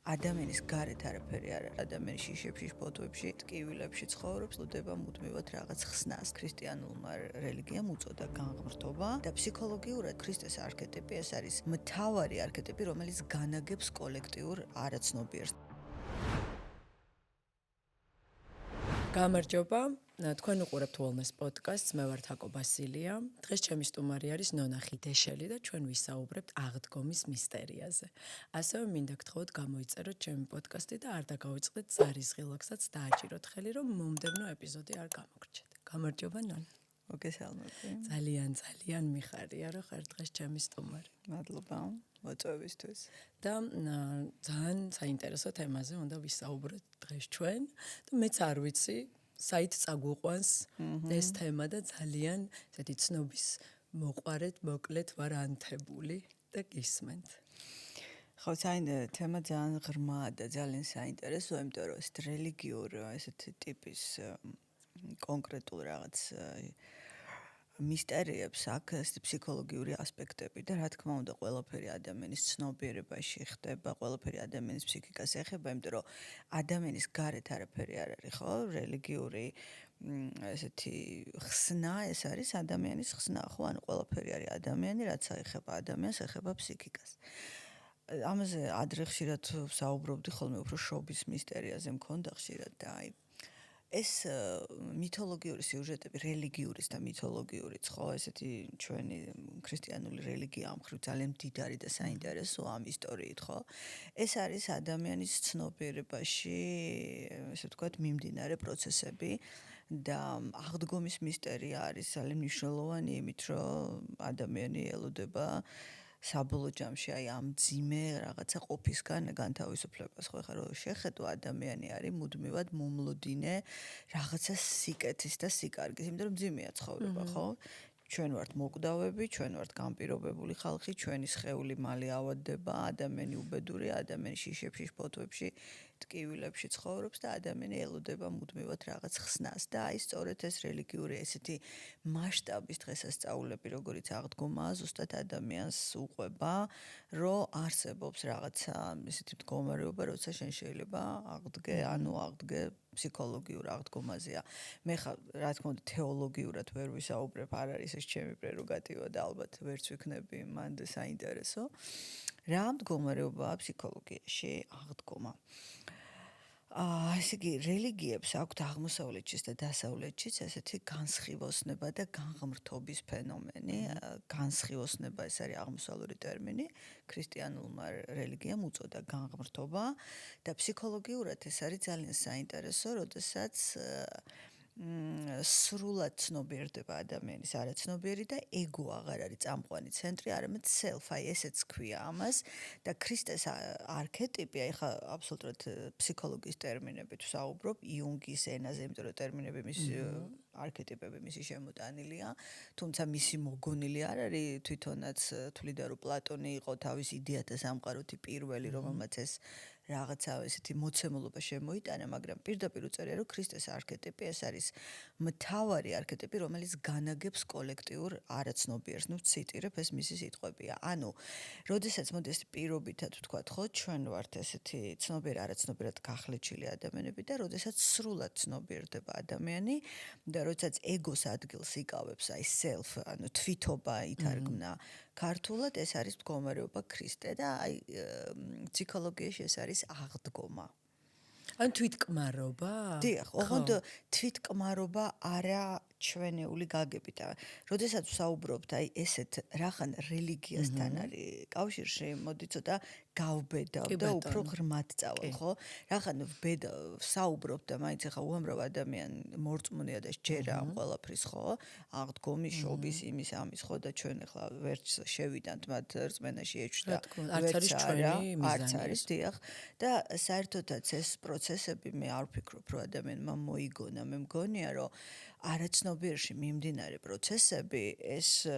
ადამიანის გარეთ არაფერი არ არის. ადამიანის შიშებში, ფოტოებში, ტკივილებში ცხოვრობს, ვლდება მუდმივად რაღაც ხსნას. ქრისტიანულმა რელიგიამ უწოდა განღმრთობა და ფსიქოლოგიურად ქრისტეს არქეტიპი ეს არის მთავარი არქეტიპი, რომელიც განაგებს კოლექტიურ არაცნობიერს. გამარჯობა, თქვენ უყურებთ Wellness podcast-ს, მე ვარ თაკო ბასილია. დღეს ჩემი სტუმარი არის ნონა ხიდეშელი და ჩვენ ვისაუბრებთ აღდგომის მისტერიაზე. ასევე მინდა გთხოვოთ გამოიწეროთ ჩემი პოდკასტი და არ დაგავიწყდეთ ზარისღილაკსაც დააჭიროთ ხელი, რომ მომდევნო ეპიზოდი არ გამოგრჩეთ. გამარჯობა ნონა. მოგესალმები. ძალიან მიხარია, რომ ხარ დღეს ჩემი სტუმარი. მადლობა მოწვევისთვის. და ძალიან საინტერესო თემაზე უნდა ვისაუბროთ დღეს ჩვენ და მეც არ ვიცი საით წაგვიყვანს ეს თემა და ძალიან ესეთი ცნობის მოყარეთ მოკლედ ვარ ანთებული და გისმენთ. ხო, თემა ძალიან ღრმაა და ძალიან საინტერესო, იმიტომ რომ ეს რელიგიურ ესეთი ტიპის კონკრეტულ რაღაც მისტერიებს აქვს ფსიქოლოგიური ასპექტები და რა თქმა უნდა ყველაფერი ადამიანის ცნობიერებაში ხდება, ყველაფერი ადამიანის ფსიქიკას ეხება, იმიტომ რომ ადამიანის გარეთ არაფერი არ არის, ხო? რელიგიური ესეთი ხსნა, ეს არის ადამიანის ხსნა, ხო? ანუ ყველაფერი არის ადამიანი, რაც ეხება ადამიანს, ეხება ფსიქიკას. ამაზე ადრე ხშირად ვსაუბრობდი ხოლმე უფრო შობის მისტერიაზე მქონდა ხშირად და ეს მითოლოგიური სიუჟეტები, რელიგიურის და მითოლოგიურიც, ხო, ესეთი ჩვენი ქრისტიანული რელიგია ამ მხრივ ძალიან მდიდარი და საინტერესოა ამ ისტორიით, ხო? ეს არის ადამიანის ცნობიერებაში, ესე ვთქვათ, მიმდინარე პროცესები და აღდგომის მისტერია არის ძალიან მნიშვნელოვანი იმით, რომ ადამიანი ელოდება საბოლოო ჯამში ამ ძიმე რაღაცა ყოფისგან განთავისუფლებას, ხო, ხა რომ შეხედო ადამიანი არის მუდმივად მომლოდინე რაღაცა სიკეთის და სიკარგის, იმიტომ რომ ძიმეა ცხოვრება, ხო? ჩვენ ვართ მოკვდავები, ჩვენ ვართ განპირობებული ხალხი, ჩვენი სხეული მალე ავადდება, ადამიანი უბედურია, ადამიანი შიშებში, ფოთოებში, ტკივილებში ცხოვრობს და ადამიანი ელოდება მუდმივად რაღაც ხსნას და სწორედ ეს რელიგიური ესეთი მასშტაბის დღესასწაულები, როგორიც აღდგომაა, ზუსტად ადამიანს უყვება, რომ არსებობს რაღაცა ესეთი მდგომარეობა, როცა შენ შეიძლება აღდგე, აღდგე ფსიქოლოგიურ აღდგომაზეა. მე რა თქმა უნდა თეოლოგიურად ვერ ვისაუბრებ, არ არის ეს ჩემი პრეროგატივა და ალბათ ვერც ვიქნები მანდ საინტერესო. რა მდგომარეობაა ფსიქოლოგიაში აღდგომა? ესე იგი, რელიგიებს აქვთ აღმოსავლეთშიც და დასავლეთშიც ესეთი განსხივოსნება და განღმრთობის ფენომენი. განსხივოსნება ეს არის აღმოსავლური ტერმინი, ქრისტიანულმა რელიგიამ უწოდა განღმრთობა და ფსიქოლოგიურად ეს არის ძალიან საინტერესო, როდესაც სრულად ცნობიერდება ადამიანის არაცნობიერი და ეგო აღარ არის წამყვანი ცენტრი, არამედ self, ესეც ქვია ამას და ქრისტეს არქეტიპი, ხა აბსოლუტურად ფსიქოლოგიის ტერმინებით ვსაუბრობ, იუნგის ენაზე, იმიტომ რომ ტერმინები მის არქეტიპები მისი შემოტანილია, თუმცა მისი მოგონილი არ არის, თვითონაც თვლიდა რომ პლატონი იყო თავის იდეათა სამყაროთი პირველი, რომელმაც ეს რაღაცა ესეთი მოცემულობა შემოიტანა, მაგრამ პირდაპირ უწერია რომ ქრისტეს არქეტიპი ეს არის მთავარი არქეტიპი, რომელიც განაგებს კოლექტიურ არაცნობიერს. ნუ ციტირებ, ეს მისი სიტყვებია. ანუ, როდესაც მოდი ეს პირობითად ვთქვათ, ხო, ჩვენ ვართ ესეთი ცნობიერ არაცნობიერად გახლეჩილი ადამიანები და როდესაც სრულად ცნობიერდება ადამიანი და როდესაც ეგოს ადგილს იკავებს, self, ანუ თვითობა ითარგმნა ქართულად, ეს არის მდგომარეობა ქრისტე და ფსიქოლოგიაში ეს არის აღდგომა. ან თვითკმარობა? დიახ, ოღონდ თვითკმარობა არა ჩვენეული გაგებით. როდესაც ვსაუბრობთ ესეთ რახან რელიგიასთან არის კავშირში, მოდი ცოტა გავბედავ და უფრო ღრმად წავალ, ხო? რახან ვსაუბრობ და მაინც ახლა უამრავ ადამიანი მორწმუნეა და სჯერა ამ ყველაფრის, ხო? აღდგომის, შობის, იმის, ამის, ხო და ჩვენ ახლა ვერც შევიდანთ მათ რწმენაში ეჭვდა. არც არის ჩვენი მიზანი. არც არის, დიახ. და საერთოდაც ეს პროცესები მე არ ვფიქრობ, რომ ადამიანმა მოიგონა. მე მგონია, რომ არაცნობიერში მიმდინარე პროცესები ეს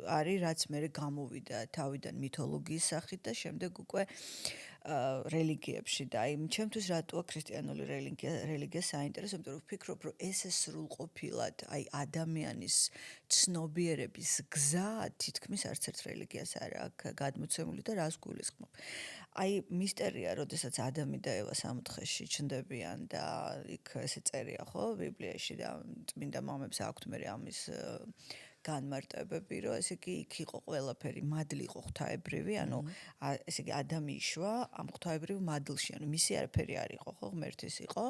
არის, რაც მე გამოვიდა თავიდან მითოლოგიის სახით და შემდეგ უკვე რელიგიებში და აი ჩემთვის რატოა ქრისტიანული რელიგია საინტერესო, იმიტომ რომ ვფიქრობ, რომ ეს სრულყოფილად აი ადამიანის ცნობიერების გზა თითქმის არც ერთ რელიგიას არ აქვს გადმოცემული და რას გულისხმობ. აი მისტერია, როდესაც ადამი და ევა სამოთხეში ჩნდებიან და იქ ესე წერია ხო ბიბლიაში და წმინდა მამებს აქვთ მე ამის განმარტებები, რომ ესე იგი იქ იყო ყველაფერი, მადლი იყო ღვთაებრივი, ანუ ესე იგი ადამი იშვა ამ ღვთაებრივ მადლში, ანუ მისი არაფერი არ იყო, ხო, ღმერთის იყო.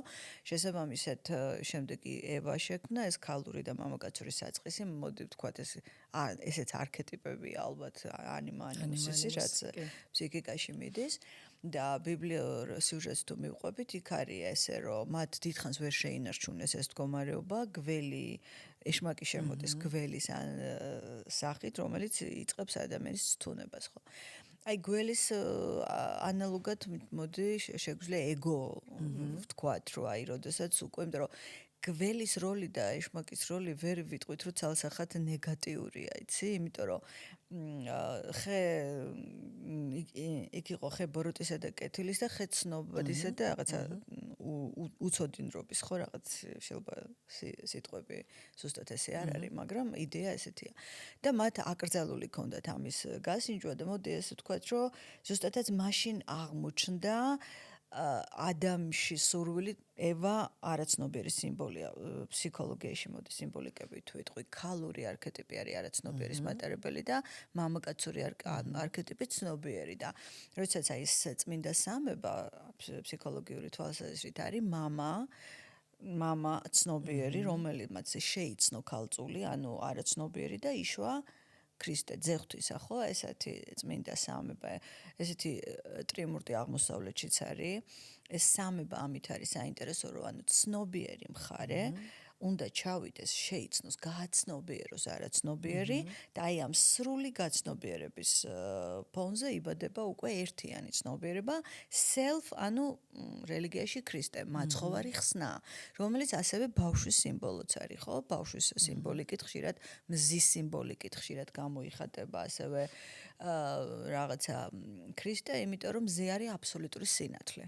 შესაბამისად, შემდეგი ევა შექმნა ეს ქალური და მამაკაცური საწყისი, მოდი ვთქვათ ესეც არქეტიპებია ალბათ ანიმა ანიმუსისი, რაც ფსიქიკაში მიდის. და ბიბლიურ სიუჟეტს თუ მივყვებით, იქ არის ესე, რომ მათ დიდხანს ვერ შეინარჩუნეს ეს მდგომარეობა, გველი ეშმაკი შემოდის გველის სახით, რომელიც იწყებს ადამიანის ცთუნებას, ხო? აი გველის ანალოგად მოდი შეგვიძლია ეგო ვთქვათ, რომ აი როდესაც უკვე, იმიტომ რომ გველის როლი და ეშმაკის როლი ვერ ვიტყვით, რომ ცალსახად ნეგატიურია, იცი? იმიტომ რომ ხე იქ იყო ხე ბოროტისა და კეთილის და ხე ცნობადისა და რაღაცა უცოდინრობის, ხო, რაღაც შეიძლება სიტყვები ზუსტად ესე არ არის, მაგრამ იდეა ესეთია. და მათ აკრძალული ქონდათ ამის გასინჯვა და მოდი ესე ვთქვათ, რომ ზუსტადაც მაშინ აღმოჩნდა ადამიანში სურვილი ევა არაცნობიერი სიმბოლია ფსიქოლოგიაში მოდი სიმბოლიკები თუ იტყვი ქალური არქეტიპი არის არაცნობიერის მატარებელი და მამაკაცური არქეტიპი ცნობიერი და როდესაც აი ეს წმინდა სამება ფსიქოლოგიური თვალსაზრისით არის მამა ცნობიერი რომელმაც შეიცნო ქალწული ანუ არაცნობიერი და იშვა ქრისტე ძეღვთისა ხო ესეთი წმინდა სამება ესეთი ტრიუმურტი აღმოსავლეთშიც არის ეს სამება ამით არის საინტერესო რომ ანუ ცნობიერი მხარე უნდა ჩავიდეს შეიცნოს გააცნობიეროს არაცნობიერი და აი ამ სრული გაცნობიერების ფონზე იბადება უკვე ერთიანი ცნობიერება self ანუ რელიგიაში ქრისტე მაცხოვარი ხსნა რომელიც ასევე ბავშვის სიმბოლოც არის ხო ბავშვის სიმბოლიკით ხშირად მზის სიმბოლიკით ხშირად გამოიხატება ასევე რაღაცა ქრისტე იმიტომ რომ მზე არის აბსოლუტური სინათლე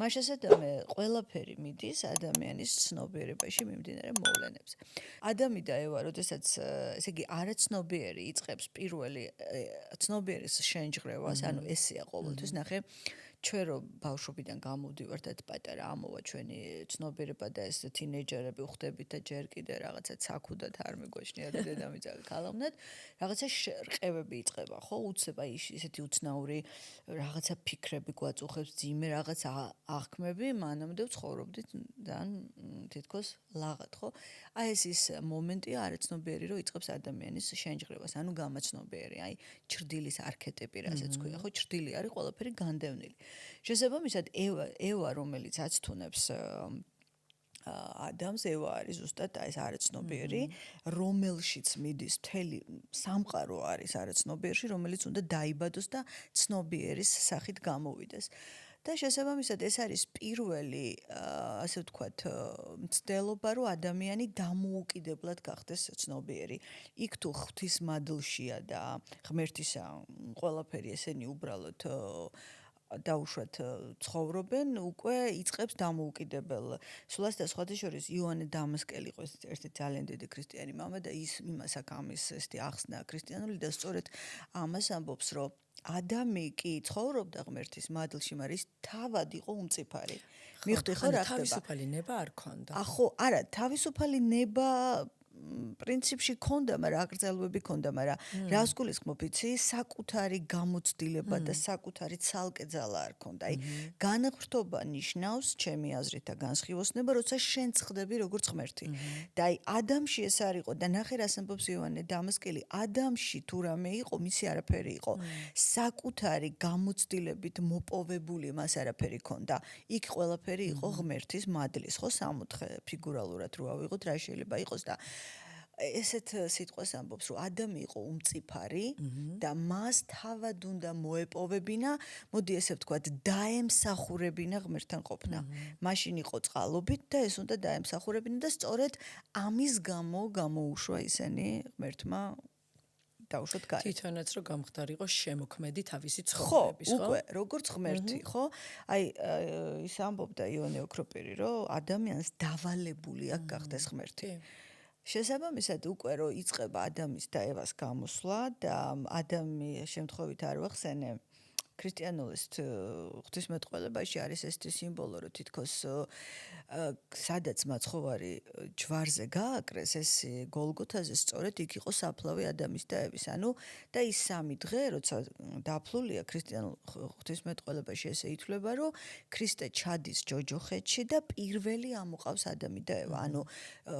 მაშასადამე ყველაფერი მიდის ადამიანის ცნობიერებაში მიმდინარე მოვლენებზე. ადამი და ევა, როდესაც ესე იგი არაცნობიერი იწყებს პირველი ცნობიერის შენჯღრევას, ანუ ესეა ყოველთვის ნახე ჩვენ რომ ბავშვობიდან გამოვდივართ და პატარა ამოვა ჩვენი ცნობიერება და ეს თინეიჯერები ვხდებით და ჯერ კიდე რაღაცა ცაკუდად არ მიგვეშნია და დედამიწა გქალოვნად რაღაცა რყევები იწყება ხო უცებ აი ესეთი უცნაური რაღაცა ფიქრები გვაწუხებს ძიმე რაღაცა აღქმები მანამდე ვცხოვრობდით და თითქოს ლაღად ხო აი ეს ის მომენტია არაცნობიერი რომ იწყებს ადამიანის შენჯღრევას ანუ გამაცნობიერი აი ჩრდილის არქეტიპი რასაც ქვია ხო ჩრდილი არის ყველაფერი განდევნილი შესაბამისად ევა რომელიც აცთუნებს ადამიანს ევა არის ზუსტად ეს არაცნობიერი რომელშიც მიდის მთელი სამყარო არის არაცნობიერში რომელიც უნდა დაიბადოს და ცნობიერის სახით გამოვიდეს და შესაბამისად ეს არის პირველი ასე ვთქვათ მცდელობა რომ ადამიანი დამოუკიდებლად გახდეს ცნობიერი იქ თუ ღვთის მადლშია და ღმერთისა ყველაფერი ესენი უბრალოდ დაუშვათ ცხოვრობენ უკვე იწყებს დამოუკიდებელ სულას და სხვათა შორის იოანე დამასკელი იყო ერთი ძალიან დიდი ქრისტიანი მამა და ის იმას აქ ამის ესეთი ახსნა ქრისტიანული და სწორედ ამას ამბობს რომ ადამი კი ცხოვრობდა ღმერთის მადლში მაგრამ ის თავად იყო უმწიფარი მიხვდი ხო რა ხდება თავისუფალი ნება არ ქონდა ახო არა თავისუფალი ნება პრინციპში ქონდა, მაგრამ აკრძალვები ქონდა, მაგრამ რას გულისხმობ იცი? საკუთარი გამოცდილება და საკუთარი ცალკე ძალა არ ქონდა. აი, განღრთობა ნიშნავს, ჩემი აზრით და განსხივოსნება, როცა შენ ხდები როგორც ღმერთი. და აი, ადამიანში ეს არ იყო და ნახე რას ამბობს იოანე დამასკელი, ადამიანში თუ რამე იყო, მისი არაფერი იყო. საკუთარი გამოცდილებით მოპოვებული მას არაფერი ქონდა. იქ ყველაფერი იყო ღმერთის მადლის, ხო, სამოთხე ფიგურალურად რო ავიღოთ, რა შეიძლება იყოს და ესეთ სიტყვას ამბობს, რომ ადამი იყო უმწიფარი და მას თავად უნდა მოეპოვებინა, მოდი ესე ვთქვათ, დაემსახურებინა ღმერთთან ყოფნა. მაშინ იყო წყალობით და ეს უნდა დაემსახურებინა და სწორედ ამის გამო გამოუშვა ისინი ღმერთმა დავუშვოთ გარეთ. თვითონაც რომ გამხდარიყო შემოქმედი თავისი ხო, ცხოვრების, ხო? უკვე როგორც ღმერთი, ხო? აი ის ამბობდა იონე ოქროპირი, რომ ადამიანს დავალებული აქვს გახდეს ღმერთი. შესაბამისად უკვე რომ იწყება ადამის და ევას გამოსვლა და ადამი შემთხვევით არ ვახსენე ქრისტიანულის ღვთისმეტყველებაში არის ეს სიმბოლო, რომ თითქოს სადაც მაცხოვარი ჯვარზე გააკრეს, ეს გოლგოთაზე სწორედ იქ იყო საფლავი ადამის და ევის. ანუ და ის 3 დღე, როცა დაფლულია ქრისტიანულ ღვთისმეტყველებაში ესე ითვლება, რომ ქრისტე ჩადის ჯოჯოხეთში და პირველი ამოყავს ადამი და ევა. ანუ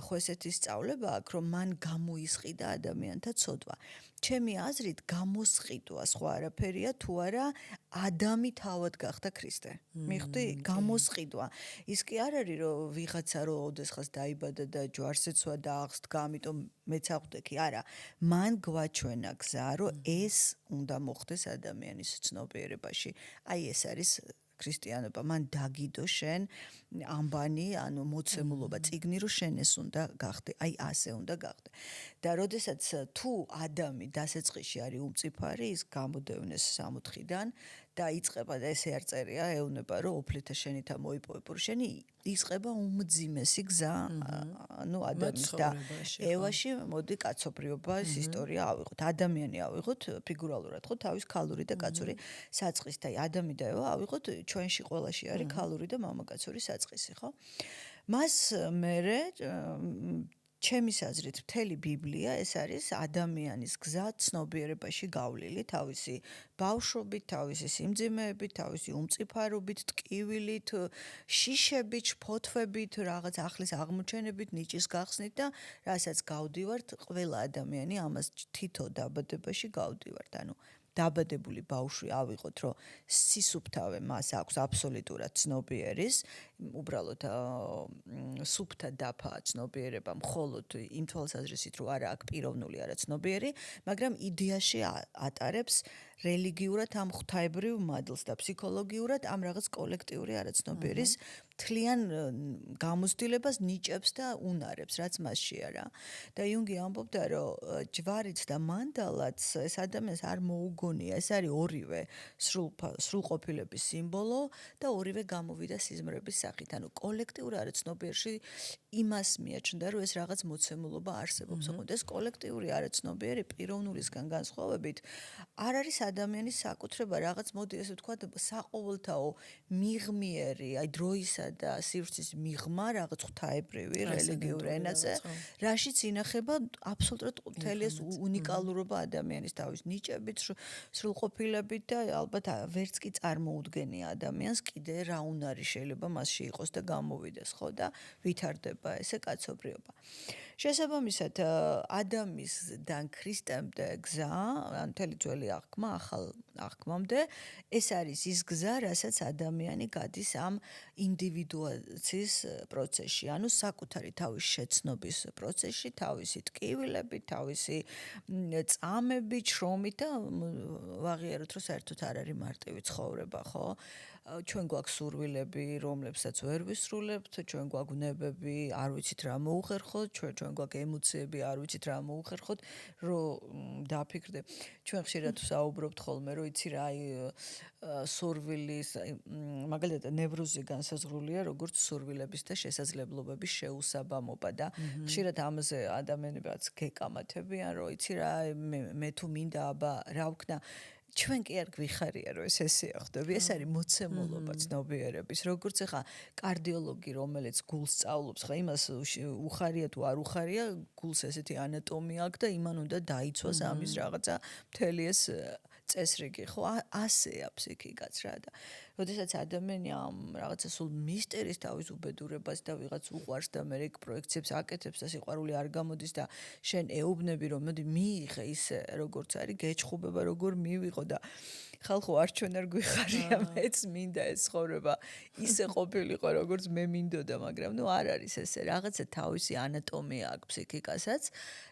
ხო ესეთი სწავლება აქვს, რომ მან გამოისყიდა ადამიანთა ცოდვა. ჩემი აზრით გამოსყიდვა სხვა არაფერია თუ არა ადამი თავად გახდა ქრისტე. მიხვდი? გამოსყიდვა. ის კი არ არის რომ ვიღაცა რომ ოდესღაც დაიბადა და ჯვარს ეცვა და აღსდგა, ამიტომ მეც აღვდექი. არა, მან გვაჩვენა გზა, რომ ეს უნდა მოხდეს ადამიანის ცნობიერებაში. აი ეს არის ქრისტიანობა. მან დაგიდო შენ ამბანი, ანუ მოცემულობა, წიგნი, რომ შენ ეს უნდა გახდე. აი ასე უნდა გახდე. და როდესაც თუ ადამი დასაწყისში არის უმწიფარი, ის გამოდევნეს 64-დან და იწყება და ესე არ წერია, ეუბნება რომ ოფლითა შენითა მოიპოვებურ შენი იწყება უმძიმესი გზა, ანუ ადამიანის და ევაში მოდი კაცობრიობის ისტორია ავიღოთ. ადამიანი ავიღოთ ფიგურალურად, ხო, თავის ქალური და კაცური საწყისი და ადამი და ევა ავიღოთ ჩვენში ყველაში არის ქალური და მამაკაცური საწყისი, ხო? მას მერე ჩემის აზრით მთელი ბიბლია ეს არის ადამიანის გზა ცნობიერებაში გავლილი თავისი ბავშვობით, თავისი სიმძიმეებით, თავისი უმწიფარობით, ტკივილით, შიშებით, ფოთვებით, რაღაც ახლის აღმოჩენებით, ნიჭის გახსნით და რასაც გავდივართ, ყველა ადამიანი ამას თითო დაბადებაში გავდივართ. ანუ დაბადებული ბავშვი ავიღოთ, რომ სისუფთავე მას აქვს აბსოლუტურად ცნობიერის, უბრალოდ სუფთა დაფაა ცნობიერება, მხოლოდ იმ თვალსაზრისით, რომ არა აქვს პიროვნული არა ცნობიერი, მაგრამ იდეაში ატარებს რელიგიურად ამ ღვთაებრივ მადლს და ფსიქოლოგიურად ამ რაღაც კოლექტიური არაცნობიერის მთლიან გამოცდილებას ნიჭებს და უნარებს, რაც მასში არა. და იუნგი ამბობდა, რომ ჯვარიც და მანდალაც ეს ადამიანს არ მოუგონია, ეს არის ორივე სრულყოფილების სიმბოლო და ორივე გამოვიდა სიზმრების სახით. ანუ კოლექტიურ არაცნობიერში იმას მიაჩნდა, რომ ეს რაღაც მოცემულობა არსებობს. ოღონდ ეს კოლექტიური არაცნობიერი პიროვნულისგან განსხვავებით არ არის ადამიანის საკუთრება, რაღაც მოდი ესე ვთქვათ, საყოველთაო მიღმიერი, აი დროისა და სივრცის მიღმა რაღაც ღვთაებრივი რელიგიურ ენაზე, რაშიც ინახება აბსოლუტურად მთელი ეს უნიკალურობა ადამიანის თავის ნიჭებით, სრულყოფილებით და ალბათ ვერც კი წარმოუდგენია ადამიანს კიდე რა უნარი შეიძლება მასში იყოს და გამოვიდეს, ხო და ვითარდება ესე კაცობრიობა. შესაბამისად, ადამისგან ქრისტემდე გზა, ან მთელი ძველი აღქმა, ახალ აღქმამდე, ეს არის ის გზა, რასაც ადამიანი გადის ამ ინდივიდუაციის პროცესში, ანუ საკუთარი თავის შეცნობის პროცესში, თავისი ტკივილებით, თავისი წამებით, შრომით და ვაღიაროთ, რომ საერთოდ არ არის მარტივი ცხოვრება, ხო? ჩვენ გვაქვს სურვილები, რომლებსაც ვერ ვისრულებთ, ჩვენ გვაქვს ნებები, არ ვიცით რა მოუხერხოთ, ჩვენ გვაქვს ემოციები, არ ვიცით რა მოუხერხოთ, რომ დაფიქრდე. ჩვენ ხშირად ვსაუბრობთ ხოლმე, რომ იცი რა, სურვილის, მაგალითად, ნევროზი განსაზღვრულია, როგორც სურვილების და შესაძლებლობების შეუსაბამობა და ხშირად ამაზე ადამიანებიც გეკამათებიან, რომ იცი რა, მე თუ მინდა აბა რა ვქნა ჩვენ კი არ გვიხარია რომ ეს ესეა ხდები ეს არის მოცემულობა ცნობიერების როგორც ახლა კარდიოლოგი რომელიც გულს სწავლობს ხა იმას უხარია თუ არ უხარია გულს ესეთი ანატომია აქვს და იმან უნდა დაიცვას ამის რაღაცა მთელი ეს წესრიგი ხო ასეა ფსიქიკაც რა და როდესაც ადამიანი ამ რაღაცა სულ მისტერის თავის უბედურებას და ვიღაც უყვარს და მე ეგ პროექციებს აკეთებს და სიყვარული არ გამოდის და შენ ეუბნები რომ მოდი მიიღე ისე როგორც არის გეჩხუბება როგორ მივიღო და ხალხო არ ჩვენ არ გვიხარია მეც მინდა ეს ცხოვრება ისე ყოფილიყო როგორც მე მინდოდა მაგრამ ნუ არ არის ესე რაღაცა თავისი ანატომია აქვს ფსიქიკასაც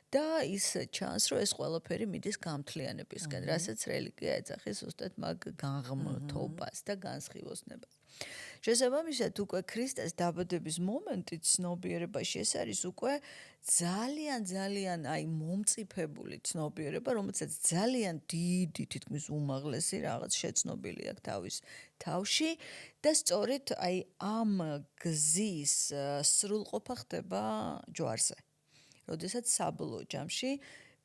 და ის ჩანს რომ ეს ყველაფერი მიდის გამთლიანებისკენ რასაც რელიგია ეძახის ზუსტად მაგ განღმრთობას და განსხივოსნებას შესაბამისად უკვე ქრისტეს დაბადების მომენტი ცნობიერებაში ეს არის უკვე ძალიან აი მომწიფებული ცნობიერება, რომელსაც ძალიან დიდი თითქმის უმაღლესი რაღაც შეცნობილი აქვს თავის თავში და სწორედ აი ამ გზის სრულყოფა ხდება ჯვარზე. როდესაც საბოლოო ჯამში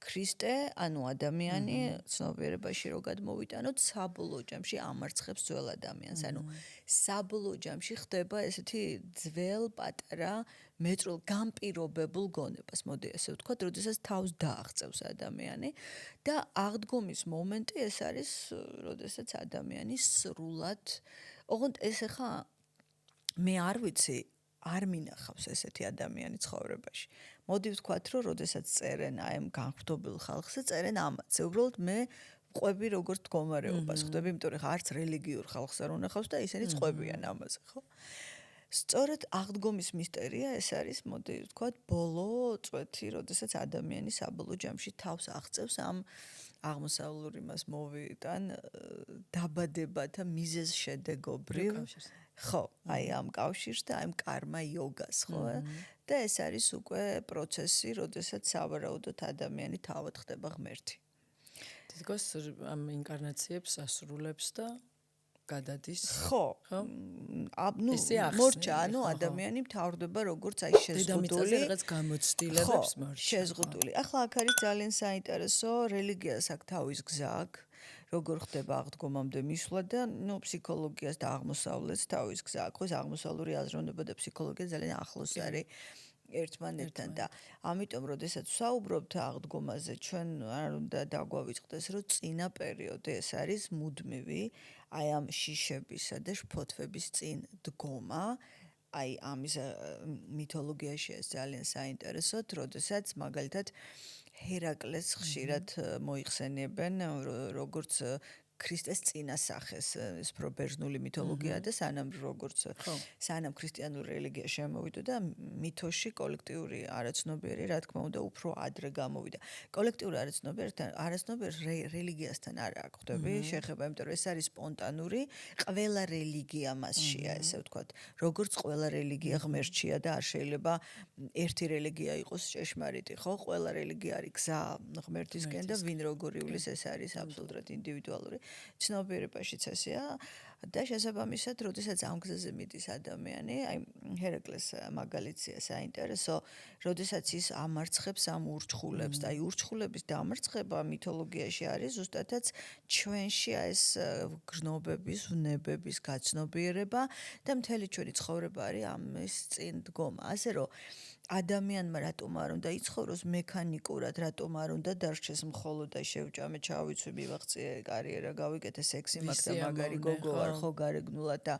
ქრისტე, ანუ ადამიანი ცნობიერებაში რო გადმოვიტანოთ, საბოლოო ჯამში ამარცხებს ძველ ადამიანს. ანუ საბოლოო ჯამში ხდება ესეთი ძველ პატარა მეწრულ განპირობებულ გონებას, მოდი ასე ვთქვათ, როდესაც თავს დააღწევს ადამიანი და აღდგომის მომენტი ეს არის, როდესაც ადამიანი სრულად, ოღონდ ეს ახლა მე არ ვიცი, არ მინახავს ესეთი ადამიანი ცხოვრებაში. მოდი ვთქვათ, რომ როდესაც წერენ აი ამ განხრთობილ ხალხზე, წერენ ამაზე. უბრალოდ მე ყვები როგორც მდგომარეობას ხვდები, იმიტომ რომ არც რელიგიურ ხალხს არ უნახავს და ისინი ყვებიან ამაზე, ხო? სწორედ აღდგომის მისტერია ეს არის, მოდი ვთქვათ, ბოლო წვეთი, როდესაც ადამიანი საბოლოო ჯამში თავს აღწევს ამ აღმოსავლური მას მოვიტან დაბადებათა მიზეზ შედეგობრივ ხო, აი ამ კავშირს და ამ კარმა იოგას, ხო? და ეს არის უკვე პროცესი, როდესაც სავარაუდოდ ადამიანი თავად ხდება ღმერთი. თითქოს ამ ინკარნაციებს ასრულებს და გადადის. ხო. მორჩა, ანუ ადამიანი მთავრდება როგორც აი შეზღუდული. დედამიწაზე რაღაც გამოცდილებებს მორჩა. შეზღუდული. ახლა აქ არის ძალიან საინტერესო, რელიგიას აქვს თავის გზა აქვს. როგორ ხდება აღდგომამდე მისვლა და ფსიქოლოგიას და აღმოსავლეთს თავის გზა აქვს. ეს აღმოსავლური აზროვნება და ფსიქოლოგია ძალიან ახლოს არის ერთმანეთთან და ამიტომ როდესაც ვსაუბრობთ აღდგომაზე, ჩვენ არ უნდა დაგვავიწყდეს, რომ წინა პერიოდი ეს არის მუდმივი, აი ამ შიშებისა და შფოთვების წინ დგომა. აი ამის მითოლოგიაში ეს ძალიან საინტერესოა, როდესაც მაგალითად ჰერაკლეს ხშირად მოიხსენიებენ როგორც ქრისტეს წინასახეს, ეს პრობერძნული მითოლოგია და სანამ ქრისტიანული რელიგია შემოვიდა და მითოში კოლექტიური არაცნობიერი, რა თქმა უნდა, უფრო ადრე გამოვიდა. კოლექტიური არაცნობიერი რელიგიასთან არ აქვს ხდები შეხება, იმიტომ რომ ეს არის სპონტანური, ყველა რელიგია მასშია, ესე ვთქვათ, როგორც ყველა რელიგია ღმერთშია და არ შეიძლება ერთი რელიგია იყოს ჭეშმარიტი, ხო? ყველა რელიგია არის გზა ღმერთისკენ და ვინ როგორ ივლის, ეს არის აბსოლუტურად ინდივიდუალური. ცნობიერებაშიც ესეა და შესაბამისად, როდესაც ამ გზაზე მიდის ადამიანი, აი ჰერაკლეს მაგალითია საინტერესო, როდესაც ის ამარცხებს ამ ურჩხულებს და აი ურჩხულების დამარცხება მითოლოგიაში არის ზუსტადაც ჩვენში ეს გრძნობების, ვნებების გაცნობიერება და მთელი ჩვენი ცხოვრება არის ამის წინ დგომა. ასე რომ ადამიანმა რატომ არ უნდა იცხოვროს მექანიკურად, რატომ არ უნდა დარჩეს მხოლოდ და შევჭამე, ჩავიცვი, მივაღწიე კარიერა, გავიკეთე სექსი, მაგ და მაგარი გოგო ვარ, ხო, გარეგნულად და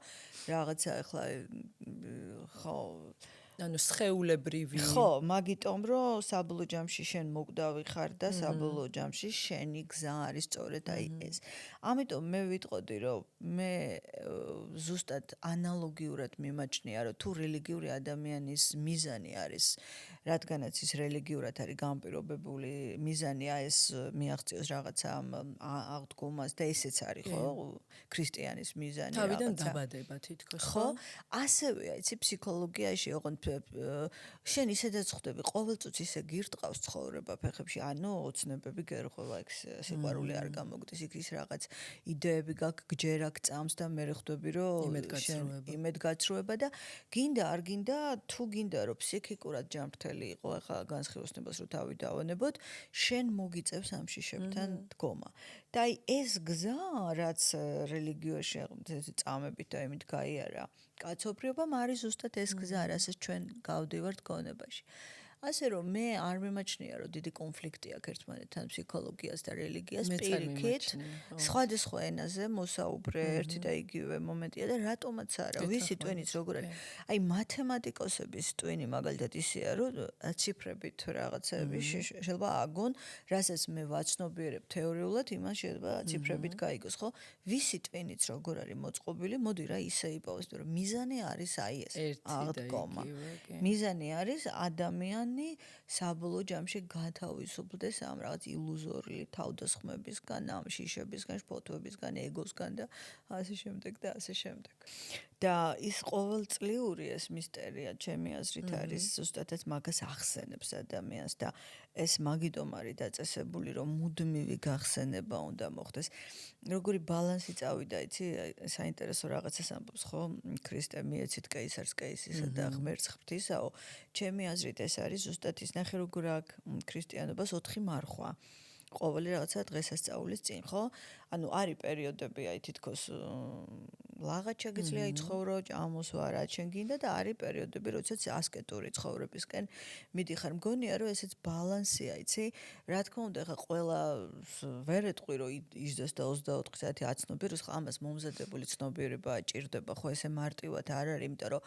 რაღაცა ახლა ხო ანუ სხეულებრივი. ხო, მაგიტომ რომ საბოლოო ჯამში შენ მოკვდავი ხარ და საბოლოო ჯამში შენი გზა არის სწორედ აი ეს. ამიტომ მე ვიტყოდი, რომ მე ზუსტად ანალოგიურად მიმაჩნია, რომ თუ რელიგიური ადამიანის მიზანი არის, რადგანაც ის რელიგიურად არის განპირობებული მიზანია ეს მიაღწიოს რაღაცა აღდგომას და ესეც არის, ხო? ქრისტიანის მიზანი რაღაცა. თავიდან დაბადება თითქოს, ხო? ასევეა, იცი ფსიქოლოგიაში, ოღონდ შენ ისედაც ხვდები, ყოველწუთს ისე გირტყავს ცხოვრება ფეხებში, ანუ ოცნებები გერღვევა, იქ სიყვარული არ გამოგდის, იქ ის რაღაც იდეები გაქვს, გჯერ აქ წამს და მე ხვდები, რომ იმედგაცრუება და გინდა არ გინდა, თუ გინდა რომ ფსიქიკურად ჯანმრთელი იყო, ახლა განსხვავებას რო თავი დავანებოთ, შენ მოგიწევს ამ შიშებთან დგომა. და აი ეს გზა, რაც რელიგიაში წამებით და იმით გაიარა კაცობრიობამ არის ზუსტად ეს გზა, რასაც ჩვენ გავდივართ გონებაში. ასე რომ მე არ მიმაჩნია, რომ დიდი კონფლიქტი აქვს ერთმანეთთან ფსიქოლოგიას და რელიგიას პირიქით. სხვადასხვა ენაზე მოსაუბრე ერთი და იგივე მომენტია და რატომაც არა, ვისი ტვინიც როგორ არის. აი მათემატიკოსების ტვინი მაგალითად ისეა, რომ ციფრებით რაღაცები შეიძლება აგონ, რასაც მე ვაცნობიერებ თეორიულად, იმას შეიძლება ციფრებით გაიგოს, ხო? ვისი ტვინიც როგორ არის მოწყობილი, მოდი რა ისე იპოვოს, რომ მიზანი არის აი ეს აღდგომა. მიზანი არის ადამიანი საბოლოო ჯამში გათავისუფლდეს ამ რაღაც ილუზორული თავდასხმებისგან, ამ შიშებისგან, შფოთვებისგან, ეგოსგან და ასე შემდეგ და ასე შემდეგ. და ის ყოველწლიური ეს მისტერია ჩემი აზრით არის ზუსტადაც მაგას ახსენებს ადამიანს და ეს მაგიტომ არის დაწესებული რომ მუდმივი გახსენება უნდა მოხდეს. როგორი ბალანსი წავიდა, იცი, საინტერესო რაღაცას ამბობს, ხო? ქრისტე მიეცით კეისარს კეისისა და ღმერთს ღვთისაო. ჩემი აზრით ეს არის ზუსტად ის ნახე როგორ აქვს ქრისტიანობას 4 მარხვა. ყოველი რაღაცა დღესასწაულის წინ, ხო? ანუ არის პერიოდები, აი თითქოს ლაღად შეგიძლია იცხოვრო, ჭამოსვა რა შენ გინდა და არის პერიოდები, როდესაც ასკეტური ცხოვრებისკენ მიდიხარ. მგონია რომ ესეც ბალანსია, იცი? რა თქმა უნდა, ხა ყველა ვერ ეტყვი რომ იჯდეს და 24 საათი აცნობიეროს, ხა ამას მომზადებული ცნობიერება ჭირდება, ხო ესე მარტივად არ არის, იმიტომ რომ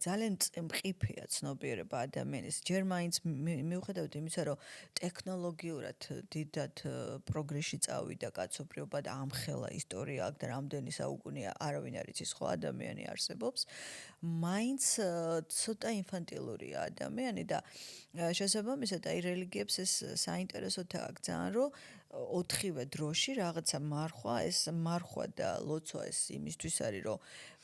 ძალიან მყიფეა ცნობიერება ადამიანის. ჯერ მაინც მიუხედავად იმისა, რომ ტექნოლოგიურად დიდად პროგრესში წავიდა კაცობრიობა და ამხელა ისტორია აქვს და რამდენი საუკუნეა არავინ არ იცის ხო ადამიანი არსებობს მაინც ცოტა ინფანტილურია ადამიანი და შესაბამისად აი რელიგიებს ეს საინტერესოა აქ ძალიან რომ 4-ვე დროში რაღაცა მარხვა ეს მარხვა და ლოცვა ეს იმისთვის არის რომ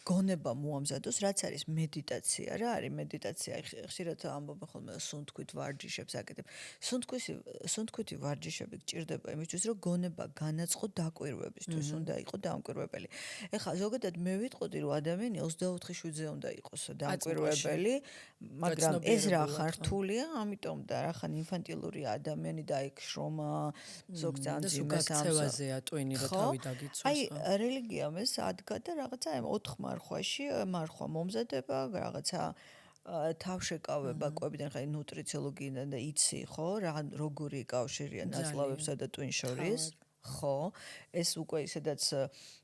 გონება მოამზადოს, რაც არის მედიტაცია რა არის მედიტაცია ხშირად ამბობენ ხოლმე სუნთქვით ვარჯიშებს აკეთებ. სუნთქვითი ვარჯიშები გჭირდება იმისთვის, რომ გონება განაწყო დაკვირვებისთვის, უნდა იყოს დამკვირვებელი. ეხლა ზოგადად მე ვიტყოდი, რომ ადამიანი 24/7-ზე უნდა იყოს დამკვირვებელი, მაგრამ ეს რა ხარ რთულია, ამიტომ და რახან ინფანტილურია ადამიანი და იქ შრომა ზოგ ძალიან ძიმეს ამბავზეა ტვინი რა თავი დაგიცოს. აი რელიგიამ ეს ადგა და რაღაცა 4 მარხვაში მარხვა მომზადება რაღაცა თავშეკავება კვებიდან ხა ნუტრიციოლოგიიდან და იცი ხო როგორი კავშირია ნაწლავებსა და ტვინს შორის ხო ეს უკვე ისედაც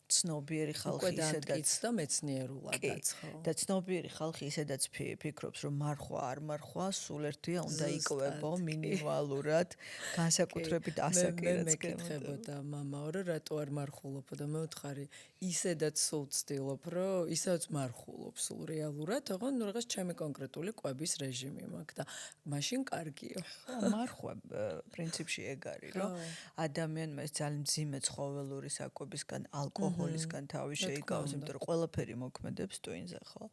ცნობიერი ხალხი ისედაც და მეცნიერულადაც ხო და ცნობიერი ხალხი ისედაც ფიქრობს რომ მარხვა არ მარხვა სულ ერთია უნდა იკვებო მინიმალურად განსაკუთრებით ასაკერაც მე მეკითხებოდა მამაო რომ რატო არ მარხულობ და მე ვთხარი ისედაც სულ ცდილობ რომ ისაც მარხულობ სულ რეალურად ოღონ რაღაც ჩემი კონკრეტული კვების რეჟიმი მაქვს და მაშინ კარგია მარხვა პრინციპში ეგ არის რომ ადამიანმა ეს ძალიან მძიმე ცხოველური საკვებისგან ალკოჰოლისგან თავი შეიკავოს, იმიტომ რომ ყველაფერი მოქმედებს ტვინზე, ხო?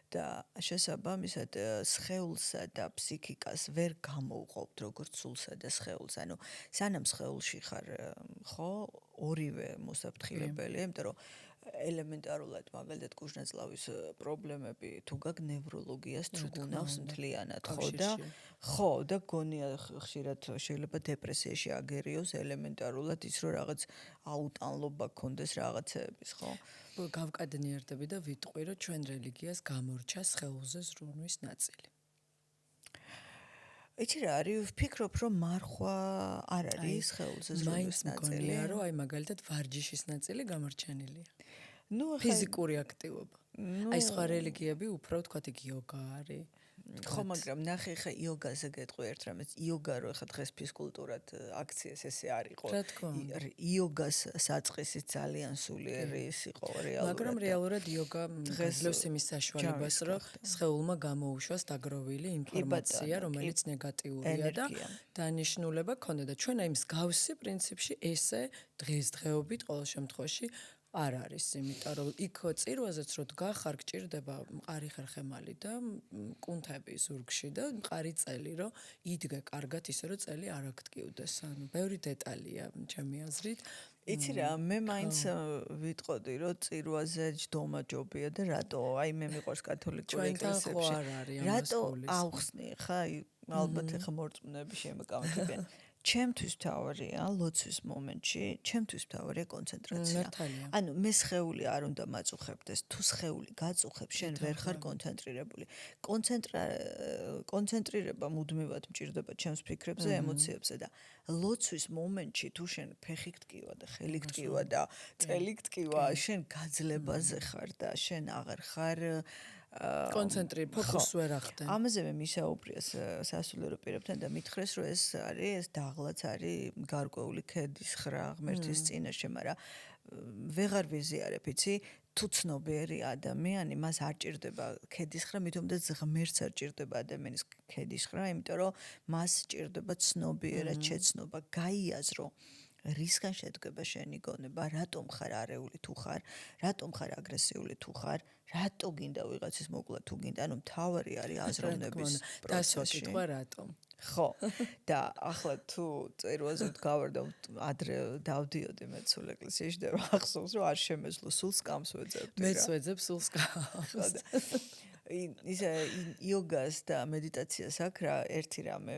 და შესაბამისად სხეულსა და ფსიქიკას ვერ გამოუყოფთ როგორც სულსა და სხეულს. ანუ სანამ სხეულში ხარ, ხო, ორივე მოსაფრთხილებელია, იმიტომ რომ ელემენტარულად მაგალითად კუჟნაწლავის პრობლემები თუ გაქვს ნევროლოგიას თრგუნავს მთლიანად ხო და გონია ხშირად შეიძლება დეპრესიაში აგერიოს ელემენტარულად ის რომ რაღაც აუტანლობა გქონდეს რაღაცეების ხო გავკადნიერდები და ვიტყვი რომ ჩვენ რელიგიას გამორჩა სხეულზე ზრუნვის ნაწილი იცი რა არის ვფიქრობ რომ მარხვა არ არის სხეულზე ზრუნვის ნაწილი მაინც მგონია რომ აი მაგალითად ვარჯიშის ნაწილი გამორჩენილია ფიზიკური აქტივობა. აი სხვა რელიგიები უფრო ვთქვათ იქ იოგა არის. ხო, მაგრამ ნახე ხა იოგაზე გეტყვი ერთ რამეს. იოგა რო ხა დღეს ფიზკულტურად აქციას ესე არ იყო. იოგას საწყისი ძალიან სულიერი ის იყო რეალურად. მაგრამ რეალურად იოგა დღეს იმის საშუალებას რომ სხეულმა გამოუშვას დაგროვილი ინფორმაცია, რომელიც ნეგატიურია და დანიშნულება ქონდა და ჩვენ აი მსგავსი პრინციპში ესე დღესდღეობით ყოველ შემთხვევაში არ არის, იმიტომ რომ იქ წირვაზეც რო დგახარ გჭირდება მყარი ხერხემალი და კუნთები ზურგში და მყარი წელი რომ იდგე კარგად ისე რომ წელი არ აგტკივდეს. ანუ ბევრი დეტალია ჩემი აზრით. იცი რა, მე მაინც ვიტყოდი რომ წირვაზე ჯდომა ჯობია და რატო? აი მე მიყვარს კათოლიკური ეკლესიებში. რატო ავხსნი ხა? ალბათ ახლა მორწმუნეები შემოკავებიან. ჩემთვის თავარია ლოცვის მომენტში, ჩემთვის თავარია კონცენტრაცია. ანუ მე სხეული არ უნდა მაწუხებდეს, თუ სხეული გაწუხებს, შენ ვერ ხარ კონცენტრირებული. კონცენტრირება მუდმივად მჭირდება ჩემს ფიქრებზე, ემოციებზე და ლოცვის მომენტში თუ შენ ფეხი გტკივა და ხელი გტკივა და წელი გტკივა, შენ გაძლებაზე ხარ და შენ აღარ ხარ კონცენტრირებული ვერ ახდენ. ამაზე მე მისაუბრიეს სასულიერო პირებთან და მითხრეს რომ ეს არის ეს დაღლაც არის გარკვეული ქედის ხრა ღმერთის წინაშე, მაგრამ ვეღარ ვიზიარებ, იცი, თუ ცნობიერი ადამიანი, მას არ ჭირდება ქედის ხრა, მithumedes ღმერთს არ ჭირდება ადამიანის ქედის ხრა, იმიტომ რომ მას ჭირდება ცნობიერად შეცნობა, გაიაზრო რისგან შედგება შენი გონება, რატომ ხარ არეული თუ ხარ, რატომ ხარ აგრესიული თუ ხარ, რატო გინდა ვიღაცის მოკლა თუ გინდა, ანუ მთავარი არის აზროვნების პროცესში. დასვა რატომ? ხო. და ახლა თუ წერვაზე გავარდა ადრე დავდიოდი მეცულ ეკლესიაში და ახსოვს რომ არ შემეძლო სულ სკამს ვეძებდი რა. მეც ვეძებ სულ სკამს. ისე იოგას და მედიტაციას აქ რა ერთი რამე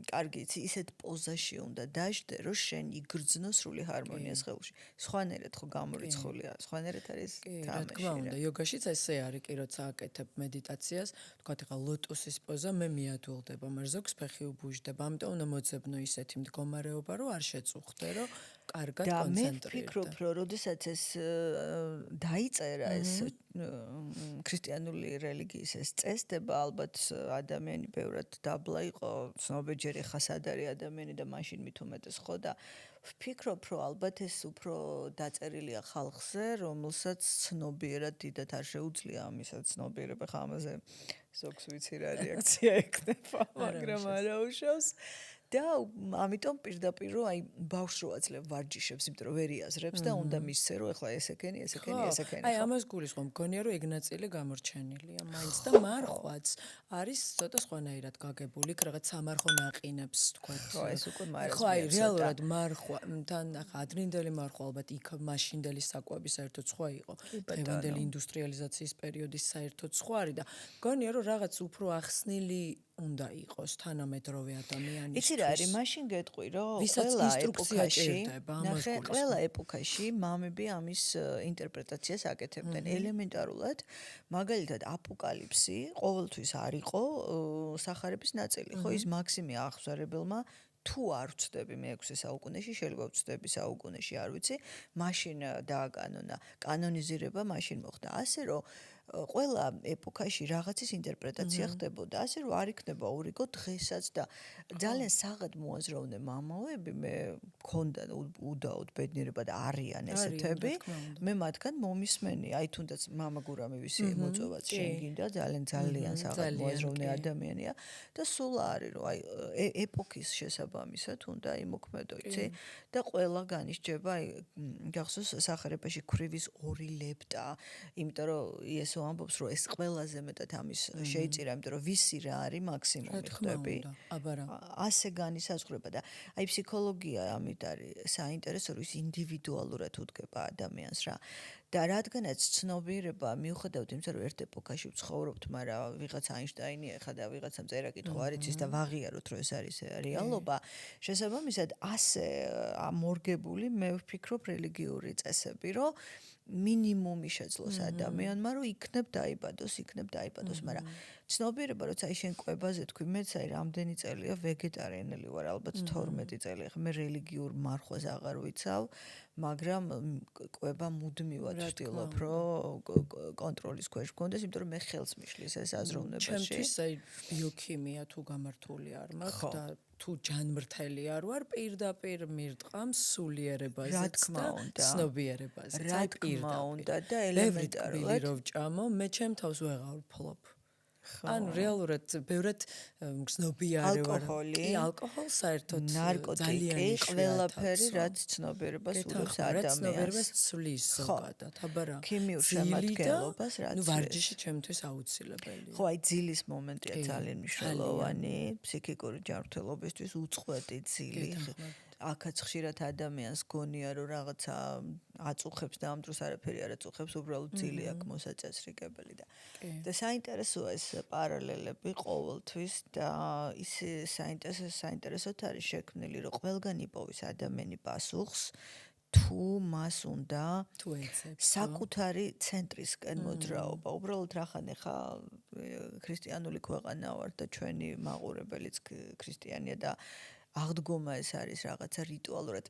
კარგი იცი ისეთ პოზაში უნდა დაждე რომ შენ იგრძნო სრული ჰარმონია ხელში. სხვანაირად ხო გამორიცხულია, სხვანაირად არის თამაში. რა თქმა უნდა, იოგაშიც ესე არის კი როცა აკეთებ მედიტაციას, თქვათ ახლა ლოტოსის პოზა მე მიადვილდება, მაგრამ ზოგს ფეხი უბუჟდება, ამიტომ უნდა მოძებნო ისეთი მდგომარეობა, რომ არ შეწუხდე, რომ კარგად კონცენტრირდე. და მე ვფიქრობ, რომ როდესაც ეს დაიწერა ეს ქრისტიანული რელიგიის ეს წესდება, ალბათ ადამიანი ბევრად დაბლა იყო, ცნობეჯერი ხა სად არის ადამიანი და მაშინ მით უმეტეს ხო და ვფიქრობ, რომ ალბათ ეს უფრო დაწერილია ხალხზე, რომელსაც ცნობიერად დიდად არ შეუძლია ამისა ცნობიერება ხა ამაზე ზოგს ვიცი რა რეაქცია ექნება, მაგრამ არა უშავს. და ამიტომ პირდაპირ რომ აი ბავშვს რო აძლევ ვარჯიშებს, იმიტომ რომ ვერ იაზრებს და უნდა მისცე რომ ეხლა ესეკენი. აი ამას გულისხმობ, მგონია რომ ეგ ნაწილი გამორჩენილია, მაინც და მარხვაც არის ცოტა სხვანაირად გაგებული, რაღაც სამარხო ნაყინებს თქვათ. ხო, ეს უკვე მარხვა. ხო, აი რეალურად მარხვა, თან ახლა ადრინდელი მარხვა ალბათ იქ მაშინდელი საკვები საერთოდ სხვა იყო. დღევანდელი ინდუსტრიალიზაციის პერიოდის საერთოდ სხვა არის და მგონია რომ რაღაც უფრო ახსნილი უნდა იყოს თანამედროვე ადამიანისთვის. იცი რა არის, მაშინ გეტყვი, რომ ვისაც ინსტრუქცია ჭირდება, ამას გულისხმობ. ყველა ეპოქაში მამები ამის ინტერპრეტაციას აკეთებდნენ ელემენტარულად, მაგალითად აპოკალიფსი ყოველთვის არ იყო სახარების ნაწილი, ხო ის მაქსიმე აღზარებელმა თუ არ ვწდები მე-6 საუკუნეში, შეიძლება ვწდები საუკუნეში, არ ვიცი, მაშინ დააკანონა, კანონიზირება მაშინ მოხდა. ასე რომ ყველა ეპოქაში რაღაცის ინტერპრეტაცია ხდებოდა, ასე რომ არ იქნება ურიგო დღესაც და ძალიან საღად მოაზროვნე მამაოები, მე მქონდა უდაოდ ბედნიერება და არიან ესეთები. მე მათგან მომისმენი, აი თუნდაც მამა გურამივისი მოწვევაც შენ გინდა, ძალიან საღად მოაზროვნე ადამიანია და სულ არის რომ აი ეპოქის შესაბამისად უნდა იმოქმედო, იცი? და ყველა განისჯება, აი გახსოვს სახარებაში ქრივის 2 ლეპტა, იმიტომ რომ იესო ამბობს რომ ეს ყველაზე მეტად ამის შეიწირა, იმიტომ რომ ვისი რა არის მაქსიმუმი ხდები. ასე განისაზღვრება და აი ფსიქოლოგია ამით არის საინტერესო, რომ ის ინდივიდუალურად უდგება ადამიანს რა. და რადგანაც ცნობიერება მიუხედავად იმისა, რომ ერთ ეპოქაში ვცხოვრობთ, მაგრამ ვიღაც აინშტაინი ეხა და ვიღაცამ წერა კითხვა არ იცის და ვაღიაროთ, რომ ეს არის რეალობა, შესაბამისად ასე ამორგებული მე ვფიქრობ რელიგიური წესები, რომ მინიმუმი შეძლოს ადამიანმა, რომ იქნებ დაიბადოს, მაგრამ ცნობიერება, როცა აი შენ კვებაზე თქვი, მეც აი რამდენი წელია ვეგეტარიანელი ვარ, ალბათ 12 წელი, ახლა მე რელიგიურ მარხვას აღარ ვიცავ, მაგრამ კვება მუდმივად ვცდილობ, რომ კონტროლის ქვეშ ვქონდეს, იმიტომ რომ მე ხელს მიშლის ეს აზროვნებაში. ჩემთვის აი ბიოქიმია თუ გამართული არ მაქვს და თუ ჯანმრთელი არ ვარ, პირდაპირ მირტყამ სულიერებაზე და ცნობიერებაზე. რა თქმა უნდა და ელემენტარულად რო ვჭამო, მე ჩემ თავს ვეღარ ვფლობ. ანუ რეალურად ბევრად გზნობიარე ვარ. ალკოჰოლი საერთოდ ნარკოტიკი, ყველაფერი რაც ცნობიერებას ულებს ადამიანს. ცნობიერებას ცვლის ზოგადად, აბა რა. ქიმიურ შემადგენლობას რაც. ნუ ვარჯიში ჩემთვის აუცილებელია. ხო, აი ძილის მომენტია ძალიან მნიშვნელოვანი, ფსიქიკური ჯანმრთელობისთვის უწყვეტი ძილი. აქაც ხშირად ადამიანს გონია რომ რაღაცა აწუხებს და ამ დროს არაფერი არ აწუხებს, უბრალოდ ძილი აქვს მოსაწესრიგებელი და საინტერესოა ეს პარალელები ყოველთვის და ის საინტერესოდ არის შექმნილი, რომ ყველგან იპოვის ადამიანი პასუხს თუ მას უნდა საკუთარი ცენტრისკენ მოძრაობა. უბრალოდ რახან ხა ქრისტიანული ქვეყანა ვარ და ჩვენი მაყურებელიც ქრისტიანია და აღდგომა ეს არის რაღაცა რიტუალურად.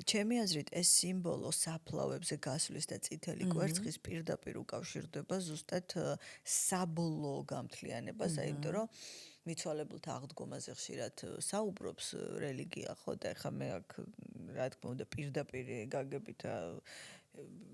ჩემი აზრით ეს სიმბოლო საფლავებზე გასვლის და წითელი კვერცხის პირდაპირ უკავშირდება ზუსტად საბოლოო გამთლიანებას, იმიტომ რომ მიცვალებულთა აღდგომაზე ხშირად საუბრობს რელიგია, ხო და ეხლა მე აქ რა თქმა უნდა პირდაპირ გაგებით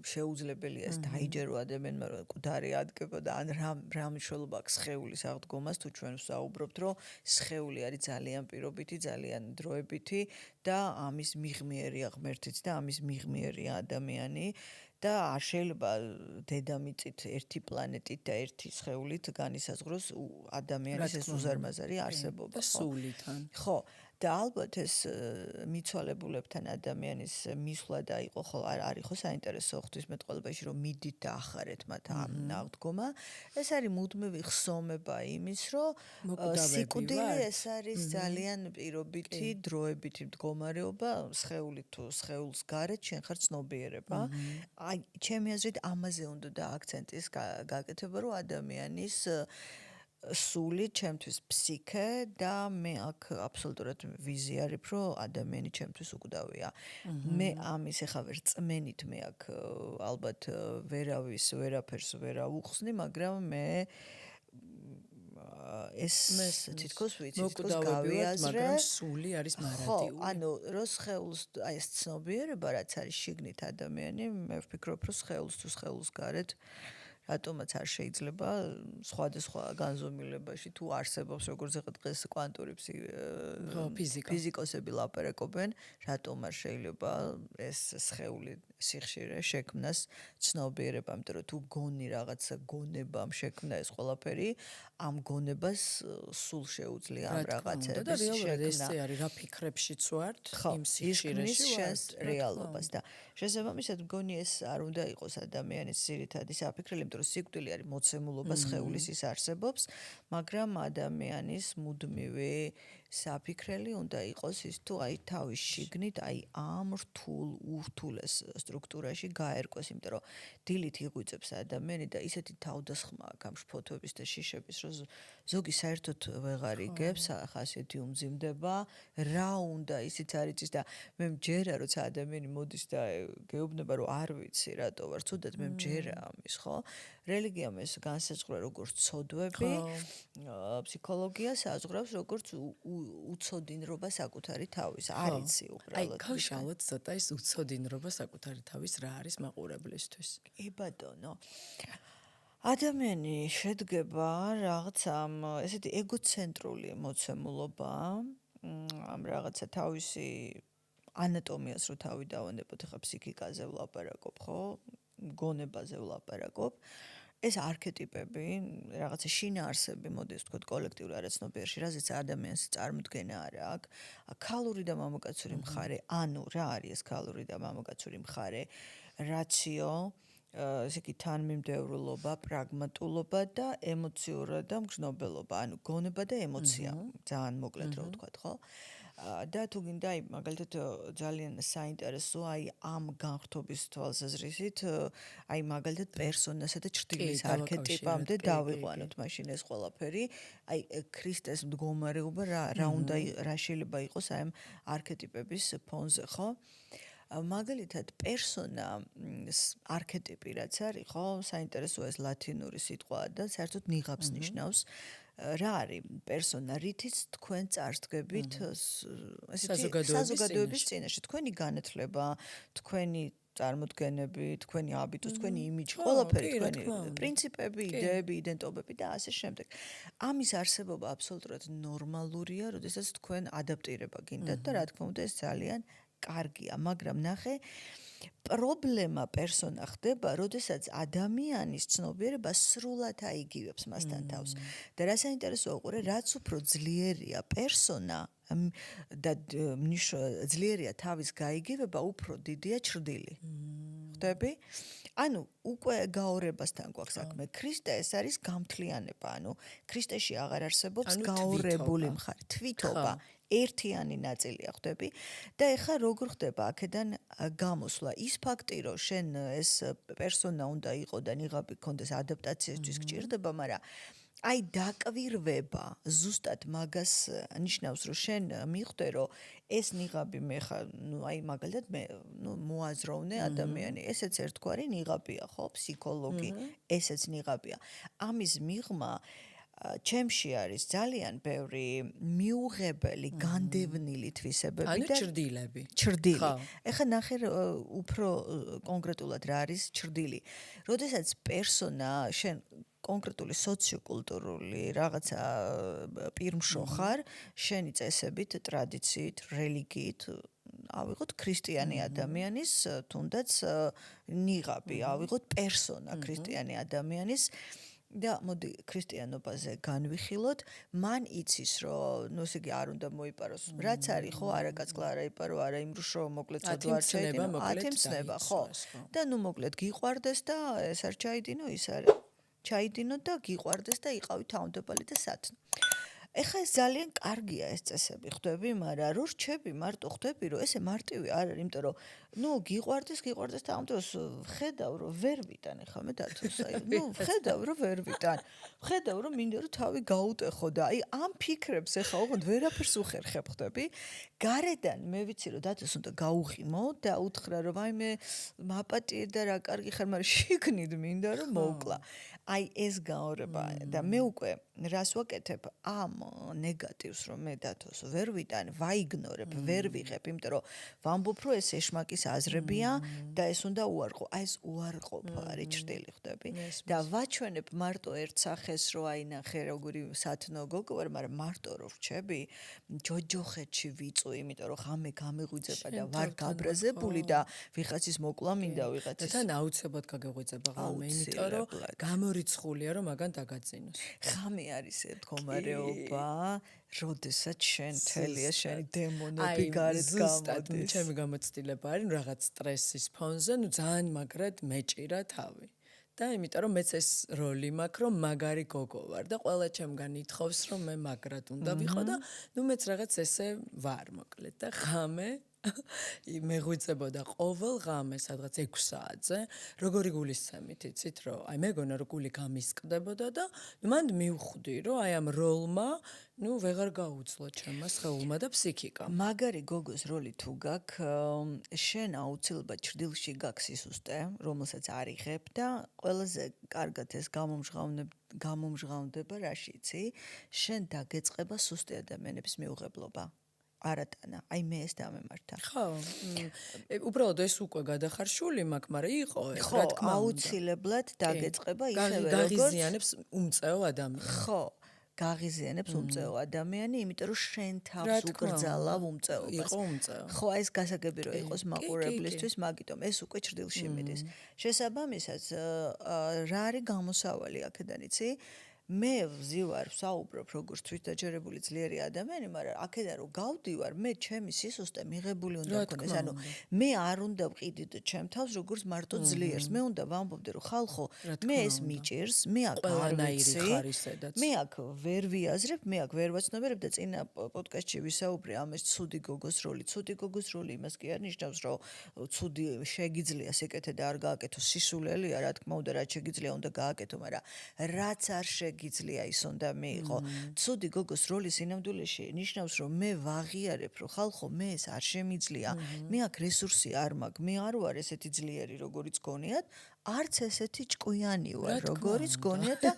შეუძლებელია ეს დაიჯერო ადამიანმა რომ მკვდარი ადგება და ან რა მნიშვნელობა აქვს სხეულის აღდგომას თუ ჩვენ ვსაუბრობთ რომ სხეული არის ძალიან პირობითი, ძალიან დროებითი და ამის მიღმიერია ღმერთიც და ამის მიღმიერია ადამიანი და არ შეიძლება დედამიწით ერთი პლანეტით და ერთი სხეულით განისაზღვროს ადამიანის ეს უზარმაზარი არსებობა, და სულითან. ხო, და ალბათ ეს მიცვალებულებთან ადამიანის მისვლა და იყო ხო არის ხო საინტერესო ღვთისმეტყველებაში რომ მიდით და ახარეთ მათ ამ აღდგომა. ეს არის მუდმივი ხსოვნება იმის, რომ სიკვდილი ეს არის ძალიან პირობითი, დროებითი მდგომარეობა, სხეული თუ სხეულს გარეთ შენ ხარ ცნობიერება. აი, ჩემი აზრით ამაზე უნდა და აქცენტის გაკეთება, რომ ადამიანის სული, ჩემთვის ფსიქე და მე აქ აბსოლუტურად ვიზიარებ, რომ ადამიანი ჩემთვის უკვდავია. მე ამის ახლა ვერ წმენით მე აქ ალბათ ვერაფერს ვერ ავუხსნი, მაგრამ მე ეს თითქოს ვიცი, თითქოს გავიაზრე, მაგრამ სული არის მარადიული. ხო, ანუ რო სხეულს აი ეს ცნობიერება რაც არის შიგნით ადამიანი, მე ვფიქრობ, რომ სხეულს თუ სხეულს გარეთ რატომაც არ შეიძლება სხვადასხვა განზომილებაში თუ არსებობს როგორც ეხლა დღეს კვანტური ფიზიკოსები ლაპარაკობენ, რატომ არ შეიძლება ეს სხეული სიხშირე შექმნას ცნობიერება, იმიტომ რომ თუ გონი რაღაცა გონებამ შექმნა ეს ყველაფერი, ამ გონებას სულ შეუძლია ამ რაღაცების შექმნა. და რეალურად შექმნა. ეს არის რა ფიქრებშიც ვართ, იმ სიხშირეში შენს რეალობას და შესაბამისად მგონი ეს არ უნდა იყოს ადამიანის ძირითადი საფიქრელი, იმიტომ რომ სიკვდილი არის მოცემულობა სხეულის ის არსებობს, მაგრამ ადამიანის მუდმივი საფიქრელი უნდა იყოს ის თუ აი თავის შიგნით აი ამ რთულ ურთულეს სტრუქტურაში გაერკვეს, იმიტომ რომ დილით იღვიწებს ადამიანი და ისეთი თავდასხმა აქვს ამ შფოთვების და შიშების, რომ ზოგი საერთოდ ვეღარ იგებს, ხასიათი უმძიმდება, რა უნდა ისიც არ იცის და მე მჯერა როცა ადამიანი მოდის და გეუბნება რომ არ ვიცი რატო ვარ ცუდად, მე მჯერა ამის, ხო? რელიგიამ ეს განსაზღვრა როგორც ცოდვები, ფსიქოლოგია საზღვრავს როგორც უცოდინრობა საკუთარი თავის, არ იცი უბრალოდ. აი, გავშალოთ ცოტა ის უცოდინრობა საკუთარი თავის რა არის მაყურებლისთვის. კი ბატონო. ადამიანი შედგება რაღაც ამ ესეთი ეგოცენტრული მოცემულობა, ამ რაღაცა თავისი ანატომიას რო თავი დავანებოთ, ახლა ფსიქიკაზე ვლაპარაკობ, ხო? გონებაზე ვლაპარაკობ. ეს არქეტიპები, რაღაცა შინაარსები, მოდი ვთქვათ, კოლექტიურ არაცნობიერში, რაზეც ადამიანს წარმოდგენა არ აქვს. ქალური და მამაკაცური მხარე, ანუ რა არის ეს ქალური და მამაკაცური მხარე? რაციო, ესე იგი თანმიმდევრულობა, პრაგმატულობა და ემოციურად და მგრძნობელობა, ანუ გონება და ემოცია, ძალიან მოკლედ რო ვთქვათ, ხო? და თუ გინდა აი მაგალითად ძალიან საინტერესოა აი ამ განხრთობის თვალსაზრისით აი მაგალითად პერსონასა და ჭრტილის არქეტიპამდე დავიყვანოთ მაშინ ეს ყველაფერი აი ქრისტეს მდგომარეობა რა უნდა რა შეიძლება იყოს აი ამ არქეტიპების ფონზე ხო მაგალითად პერსონა არქეტიპი რაც არის ხო საინტერესოა ეს ლათინური სიტყვა და საერთოდ ნიღაბს ნიშნავს რა არის პერსონა რითიც თქვენ წარსდგებით საზოგადოების წინაშე თქვენი განათლება თქვენი წარმოდგენები თქვენი აბიტუს თქვენი იმიჯი ყველაფერი თქვენი პრინციპები იდეები იდენტობები და ასე შემდეგ ამის არსებობა აბსოლუტურად ნორმალურია როდესაც თქვენ ადაპტირება გინდათ და რა თქმა უნდა ეს ძალიან კარგია მაგრამ ნახე პრობლემა პერსონა ხდება, როდესაც ადამიანის ცნობიერება სრულად აიგივებს მასთან თავს. და რა საინტერესოა, უყურე, რაც უფრო ძლიერია პერსონა და ძლიერია თავის გაიგივება, უფრო დიდია ჭრდილი. ხვდები? ანუ უკვე გაორებასთან გვაქვს საქმე. ქრისტე ეს არის გამთლიანება, ანუ ქრისტეში აღარ არსებობს გაორებული მხარე, თვითობა. ერთიანი ნაწილია ხვდები და ეხლა როგორ ხდება აქედან გამოსვლა ის ფაქტი რომ შენ ეს პერსონა უნდა იყო და ნიღაბი ქონდეს ადაპტაციისთვის გჭირდება მაგრამ აი დაკვირვება ზუსტად მაგას ნიშნავს რომ შენ მიხვდე რომ ეს ნიღაბი მე ხა ნუ აი მაგალითად მე ნუ მოაზროვნე ადამიანი ესეც ერთგვარი ნიღაბია ხო ფსიქოლოგი ესეც ნიღაბია ამის მიღმა ჩემში არის ძალიან ბევრი მიუღებელი, განდევნილი თვისებები ანუ და ჩრდილები. ჩრდილი. ეხლა ნახე უფრო კონკრეტულად რა არის ჩრდილი. როდესაც პერსონა შენ კონკრეტული სოციოკულტურული რაღაცა პირმშო ხარ, შენი წესებით, ტრადიციით, რელიგიით ავიღოთ ქრისტიანი ადამიანის თუნდაც ნიღაბი, ავიღოთ პერსონა ქრისტიანი ადამიანის და მოდი ქრისტიანობაზე განვიხილოთ, მან იცის, რომ ნუ ესე იგი არ უნდა მოიპაროს. რაც არის, ხო, არა კაცკლა არა იპარო, არა იმრუშო, მოკლედ ცოდვა არ ჩაიდინო, ათემცნება, ხო. და ნუ მოკლედ გიყვარდეს და ეს არ ჩაიდინო, ის არის. ჩაიდინო და გიყვარდეს და იყავი თავმდებალი და სათნო. ეხლა ეს ძალიან კარგია ეს წესები, ხვდები, მაგრამ რო რჩები მარტო ხვდები, რომ ესე მარტივი არ არის, იმიტომ რომ ნუ გიყვარდეს თავმდებას ხედავ რომ ვერ ვიტან ეხლა მე დათოს აი ნუ ხედავ რომ ვერ ვიტან ხედავ რომ მინდა რომ თავი გაუტეხო და აი ამ ფიქრებს ეხლა ოღონდ ვერაფერს უხერხებ ხვდები გარედან მე ვიცი რომ დათოს უნდა გაუღიმო და უთხრა რომ აი მე მაპატიე და რა კარგი ხარ მაგრამ შიგნით მინდა რომ მოვკლა აი ეს გაორება და მე უკვე რას ვაკეთებ ამ ნეგატივს რომ მე დათოს ვერ ვიტან ვაიგნორებ ვერ ვიღებ იმიტომ რომ ვამბობ რომ ეს ეშმაკის აზრებია და ეს უნდა უარყო აი ეს უარყოფა არის ჭრტილი ხვდები და ვაჩვენებ მარტო ერთ სახეს რომ აი ნახე როგორი სათნო გოგო ვარ მაგრამ მარტო რო რჩები ჯოჯოხეთში ვიწვი იმიტომ რომ ხამე გამეღვიძება და ვარ გაბრაზებული და ვიღაცის მოკლა მინდა ვიღაცის თან აუცილებლად გაგეღვიძება ღამე იმიტომ რომ გამორიცხულია რომ მაგან დაგაწინოს ხამე არის მდგომარეობა როდესაც შენ თელია შენი დემონები გარეთ გამოდის ჩემი გამოცდილება არის რაღაც სტრესის ფონზე ნუ ძალიან მაგრად მეჭირა თავი და იმიტომ რომ მეც ეს როლი მაქვს რომ მაგარი გოგო ვარ და ყველა ჩემგან ითხოვს რომ მე მაგრად უნდა ვიყო და ნუ მეც რაღაც ესე ვარ მოკლედ და ღამე მეღვიძებოდა ყოველ ღამე სადღაც 6 საათზე როგორი გულისცემით იცით რომ აი მეგონა რომ გული გამისკდებოდა და მანდ მივხვდი რომ აი ამ როლმა ნუ ვეღარ გაუძლო ჩემმა სხეულმა და ფსიქიკამ მაგარი გოგოს როლი თუ გაქვს შენ აუცილებლად ჭრდილში გაქვს სისუსტე რომელსაც არ იღებ და ყველაზე კარგად ეს გამომჟღავნდება რაში იცი შენ დაგეწყება სუსტი ადამიანების მიუღებლობა არატანა აი მე ეს დამემართა ხო უბრალოდ ეს უკვე გადახარშული მაქვს მაგრამ იყო ეს რა თქმა უნდა აუცილებლად დაგეწყება ისევე როგორც გაღიზიანებს უმწეო ადამიანს ხო გაღიზიანებს უმწეო ადამიანი იმიტომ რომ შენ თავს უკრძალავ უმწეობას იყო უმწეო ხო ეს გასაგები რომ იყოს მაყურებლისთვის მაგიტომ ეს უკვე ჭრდილში მიდის შესაბამისად რა არის გამოსავალი აქედან იცი მე ვზივარ ვსაუბრობ როგორც თვითდაჯერებული ძლიერი ადამიანი, მაგრამ აქედან რომ გავდივარ, მე ჩემი სისუსტე მიღებული უნდა მქონდეს. ანუ მე არ უნდა ვყიდიდ ჩემ თავს როგორც მარტო ძლიერს. მე უნდა ვამბობდე რომ ხალხო, მე ეს მიჭირს, მე აქ არ ვიცი. მე აქ ვერ ვიაზრებ, მე აქ ვერ ვაცნობერებ და წინა პოდკასტში ვისაუბრე ამ ეს ცუდი გოგოს როლი. ცუდი გოგოს როლი იმას კი არ ნიშნავს, რომ ცუდი შეგიძლია სიკეთე და არ გააკეთო სისულელია, რა თქმა უნდა, რაც შეგიძლია უნდა გააკეთო, მაგრამ რაც არ გიძლია ის უნდა მიიღო. ცუდი გოგოს როლი სინამდვილეში ნიშნავს, რომ მე ვაღიარებ, რომ ხალხო მე ეს არ შემიძლია. მე აქ რესურსი არ მაქვს. მე არ ვარ ესეთი ძლიერი, როგორიც გონიათ. არც ესეთი ჭკვიანი ვარ, როგორიც გონიათ და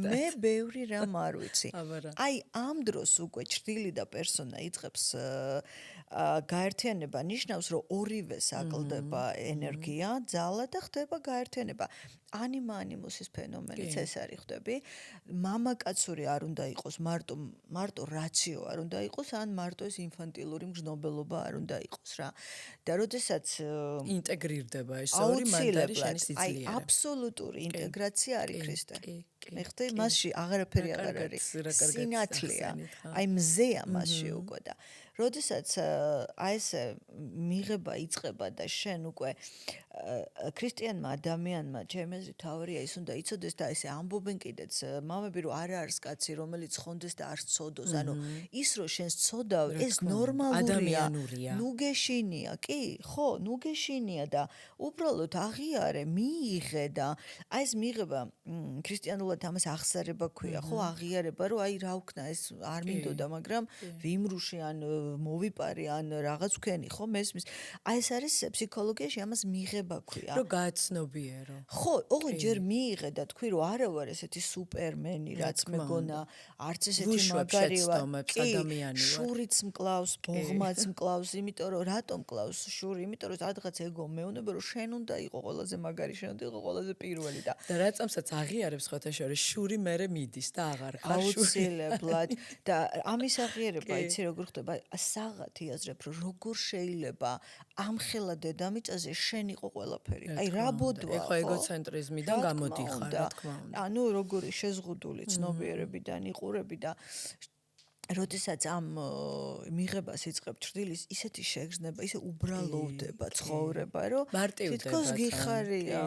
მე ბევრი რამ არ ვიცი. აი ამ დროს უკვე ჭრდილი და პერსონა იწყებს გაერთიანება ნიშნავს, რომ ორივეს აკლდება ენერგია, ძალა და ხდება გაერთიანება. ანიმა ანიმუსის ფენომენიც ეს არის ხვდები. მამაკაცური არ უნდა იყოს, მარტო რაციო არ უნდა იყოს, ან მარტო ეს ინფანტილური მგრძნობელობა არ უნდა იყოს რა. და როდესაც ინტეგრირდება ეს ორი მანდარი შენი სიძლიერე. აი აბსოლუტური ინტეგრაცია არის ქრისტე. მეხტი მასში აღარაფერი აღარ არის. სინათლეა. აი მზეა მასში უკვე და როდესაც აი ეს მიღება იწყება და შენ უკვე ქრისტიანმა ადამიანმა ჩემზე თავარია ის უნდა იცოდეს და ესე ამბობენ კიდეც მამები რომ არ არის კაცი რომელიც ხონდეს და არ ცოდოს ანუ ის რომ შენს ცოდავ ეს ნორმალურია ნუ გეშინია კი ხო ნუ გეშინია და უბრალოდ აღიარე მიიღე და აი ეს მიღება ქრისტიანულ უბრალოდ ამას აღსარება ქვია, ხო, აღიარება, რომ აი რა ვქნა, ეს არ მინდოდა, მაგრამ ვიმრუში ან მოვიპარე ან რაღაც ვქენი, ხო, მესმის. აი ეს არის ფსიქოლოგიაში ამას მიღება ქვია. რომ გააცნობიერო. ხო, ოღონდ ჯერ მიიღე და თქვი, რომ არა ვარ ესეთი სუპერმენი, რაც მეგონა, არც ესეთი მაგარი ვარ. შურიც მკლავს, ბოღმაც მკლავს, იმიტომ რომ რატომ მკლავს შური? იმიტომ რომ სადღაც ეგო მეუნება, რომ შენ უნდა იყო ყველაზე მაგარი, შენ უნდა იყო ყველაზე პირველი და რატომსაც აღიარებს ხოთაშორის შური მერე მიდის და აღარ ხარ შური. აუცილებლად და ამის აღიარება იცი როგორ ხდება? საღათ იაზრებ, რომ როგორ შეიძლება ამ ხელა დედამიწაზე შენ იყო ყველაფერი. აი რა ბოდვა ხო? ეხლა ეგოცენტრიზმიდან გამოდიხარ, რა თქმა უნდა. ანუ როგორი შეზღუდული ცნობიერებიდან იყურები და როდესაც ამ მიღებას იწყებ ჩრდილის, ისეთი შეგრძნება, ისე უბრალოვდება ცხოვრება, რომ თითქოს გიხარია.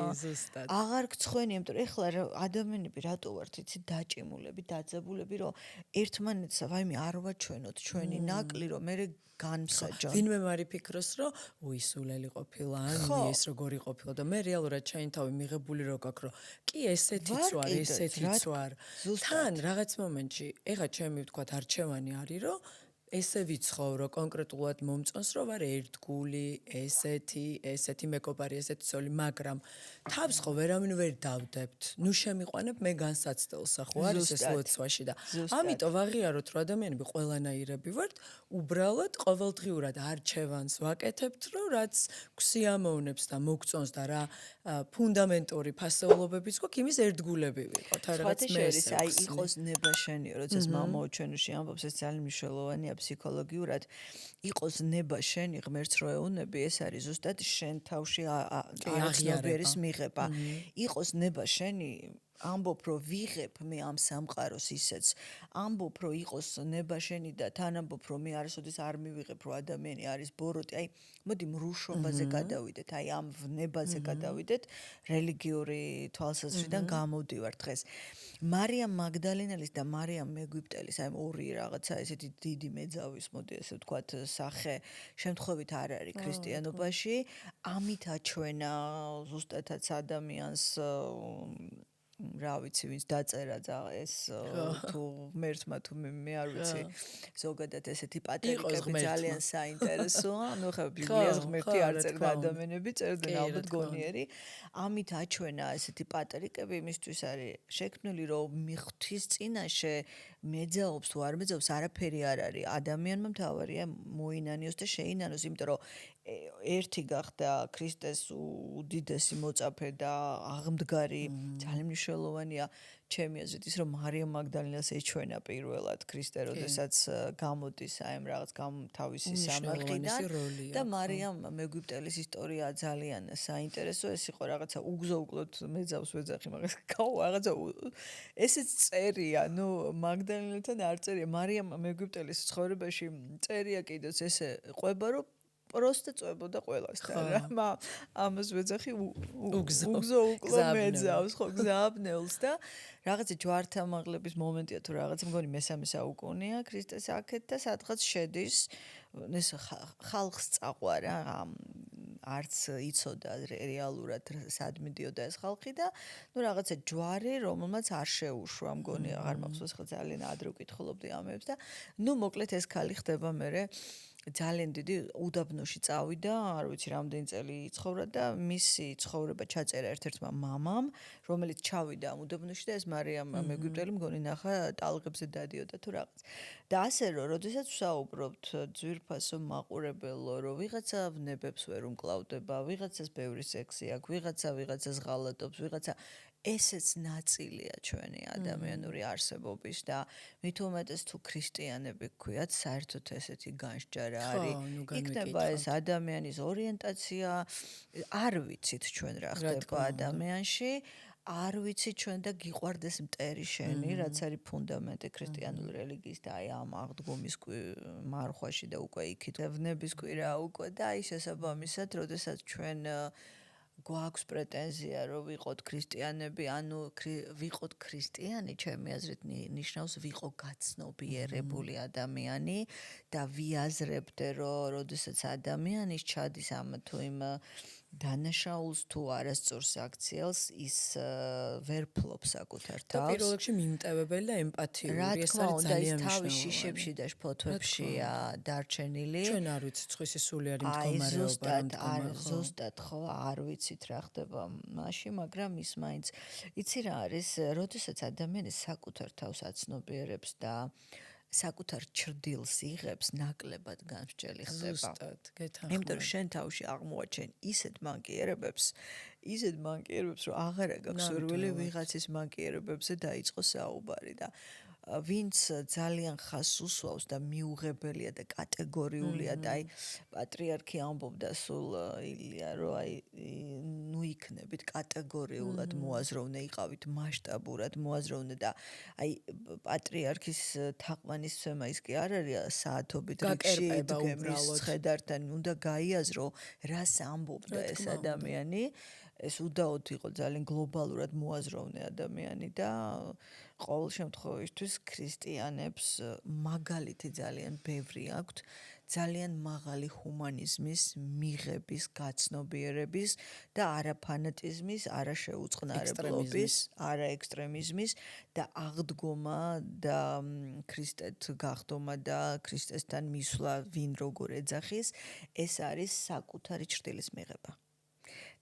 აღარ გცხვენი, იმიტომ რომ ეხლა ადამიანები რატო ვართ იცი დაჭიმულები, დაძაბულები, რომ ერთმანეთს ვაიმე არ ვაჩვენოთ ჩვენი ნაკლი, რომ მე განსაჯონ. ვინმე მარი ფიქრობს, რომ უისულელი ყოფილა, ან ეს როგორი ყოფილა და მე რეალურად ჩემი თავი მიღებული რო გაქვს, რომ კი ესეთიც ვარ, ესეთიც ვარ. თან რაღაც მომენტში, ეხა ჩემი ვთქვათ არჩევანი არის, რომ ესე ვიცხოვრო კონკრეტულად მომწონს, რომ ვარ ერთგული, ესეთი მეკობარი, ესეთი ცოლი, მაგრამ თავს ხო ვერავინ ვერ დავდებთ. ნუ შემიყვანებ მე განსაცდელსა, ხო არის ეს ლოცვაში და ამიტომ ვაღიაროთ, რომ ადამიანები ყველანაირები ვართ, უბრალოდ ყოველდღიურად არჩევანს ვაკეთებთ, რომ რაც გვსიამოვნებს და მოგწონს და რა ფუნდამენტური ფასეულობებიც გვაქვს, იმის ერთგულები ვიყოთ. რაღაც მეერეს აი იყოს ნება შენიო, როდესაც მამაო ჩვენში ამბობს, ეს ძალიან მნიშვნელოვანია ფსიქოლოგიურად. იყოს ნება შენი ღმერთს რო ეუნები, ეს არის ზუსტად შენ თავში აღიარების მიღება. იყოს ნება შენი ამბობ რომ ვიღებ მე ამ სამყაროს ისეც ამბობ რომ იყოს ნება შენი და თან ამბობ რომ მე არასოდეს არ მივიღებ რომ ადამიანი არის ბოროტი აი მოდი მრუშობაზე გადავიდეთ აი ამ ვნებაზე გადავიდეთ რელიგიური თვალსაზრისიდან გამოვდივარ დღეს მარიამ მაგდალენელის და მარიამ მეგვიპტელის აი ორი რაღაცა ესეთი დიდი მეძავის მოდი ესე ვთქვათ სახე შემთხვევით არ არის ქრისტიანობაში ამით აჩვენა ზუსტადაც ადამიანს რა ვიცი ვინც დაწერა ეს თუ ღმერთმა თუ მე არ ვიცი ზოგადად ესეთი პატერიკები ძალიან საინტერესოა ანუ ხა ბიბლიას ღმერთი არ წერდა ადამიანები წერდნენ ალბათ გონიერი ამით აჩვენა ესეთი პატერიკები იმისთვის არის შექმნილი რომ მიღთვის წინაშე მეძაობს თუ არ მეძაობს არაფერი არ არის ადამიანმა მთავარია მოინანიოს და შეინანოს იმიტომ რომ ერთი გახდა ქრისტეს უდიდესი მოწაფე და აღმდგარი ძალიან მნიშვნელოვანია ჩემი აზრით ის რომ მარიამ მაგდალენას ეჩვენა პირველად ქრისტე როდესაც გამოდის აი ამ რაღაც თავისი სამარხიდან და მარიამ მეგვიპტელის ისტორია ძალიან საინტერესო ეს იყო რაღაცა უგზო-უკლოდ მეძავს ვეძახი მაგას გაუ რაღაცა ესეც წერია ნუ მაგდალენთან არ წერია მარიამ მეგვიპტელის ცხოვრებაში წერია კიდეც ესე ყვება რომ просто წვებოდა ყველასთან რა ამას ვეძახი უგზო უკლო მეძავს ხო გზაბნელს და რაღაცა ჯვართამაღლების მომენტია თუ რაღაცა მგონი მესამე საუკუნეა ქრისტეს აქეთ და სადღაც შედის ეს ხალხს წაყვარა არც იცოდა რეალურად სად მიდიოდა ეს ხალხი და ნუ რაღაცა ჯვარი რომელმაც არ შეუშვა მგონი აღარ მახსოვს ხო ძალიან ადრე ვკითხულობდი ამებს და ნუ მოკლედ ეს ქალი ხდება მერე ძალიან დიდი უდაბნოში წავიდა, არ ვიცი რამდენი წელი იცხოვრა და მისი ცხოვრება ჩაწერა ერთ-ერთმა მამამ, რომელიც ჩავიდა ამ უდაბნოში და ეს მარიამ მეგვიპტელი მგონი ნახა ტალღებზე დადიოდა თუ რაღაც. და ასე რომ, როდესაც ვსაუბრობთ ძვირფასო მაყურებელო, რომ ვიღაცა ვნებებს ვერ უმკლავდება, ვიღაცას ბევრი სექსი აქვს, ვიღაცას ღალატობს, ვიღაცა ესეც ნაწილია ჩვენი ადამიანური არსებობის და მით უმეტეს თუ ქრისტიანები გვქვიათ, საერთოდ ესეთი განსჯარა არის. იქნება ეს ადამიანის ორიენტაცია, არ ვიცით ჩვენ რა ხდება ადამიანში, არ ვიცით ჩვენ და გიყვარდეს მტერი შენი, რაც არის ფუნდამენტი ქრისტიანული რელიგიის და აი ამ აღდგომის მარხვაში და უკვე იქით ვნების კვირა უკვე და აი შესაბამისად, როდესაც ჩვენ გვაქვს პრეტენზია რომ ვიყოთ ქრისტიანები, ანუ ვიყოთ ქრისტიანი, ჩემი აზრით ნიშნავს ვიყო გაცნობიერებული ადამიანი და ვიაზრებდე რომ როდესაც ადამიანის ჩადის ამ თუ იმ დანაშაულს თუ არასწორს აქციელს ის ვერ ფლობს საკუთარ და თავს. პირველ რიგში მიმტევებელი და ემპათიური, ეს არის ის ძალიან თავის მნიშვნელოვანი. შიშებში და შფოთვებშია დარჩენილი. ჩვენ არ ვიცით სხვისი სულიერი მდგომარეობა რა მდგომა ხო? ზუსტად ხო, არ ვიცით რა ხდება მაშინ, მაგრამ ის მაინც იცი რა არის, როდესაც ადამიანი საკუთარ თავს აცნობიერებს და საკუთარ ჩრდილს იღებს, ნაკლებად გამსჭელი ხდება. ზუსტად, გეთანხმები. იმიტომ რომ შენ თავში აღმოაჩენ ისეთ მანკიერებებს, რომ აღარა გაქვს სურვილი ვიღაცის მანკიერებებზე დაიწყო საუბარი და ვინც ძალიან ხას უსვავს და მიუღებელია და კატეგორიულია და აი პატრიარქი ამბობდა სულ ილია რომ ნუ იქნებით კატეგორიულად მოაზროვნე იყავით მასშტაბურად მოაზროვნე და აი პატრიარქის თაყვანისცემა ის კი არ არის საათობით რიგში დგემის ხედართან უნდა გაიაზრო რას ამბობდა ეს ადამიანი ეს უდაოდ იყო ძალიან გლობალურად მოაზროვნე ადამიანი და ყოველ შემთხვევაში ქრისტიანებს მაგალითი ძალიან ბევრი აქვთ ძალიან მაღალი ჰუმანიზმის მიღების გაცნობიერების და არა ფანატიზმის, არა შეუწყნარებლობის, არა ექსტრემიზმის და აღდგომა და ქრისტეთ გახდომა და ქრისტესთან მისვლა ვინ როგორ ეძახის ეს არის საკუთარი ჩრდილის მიღება.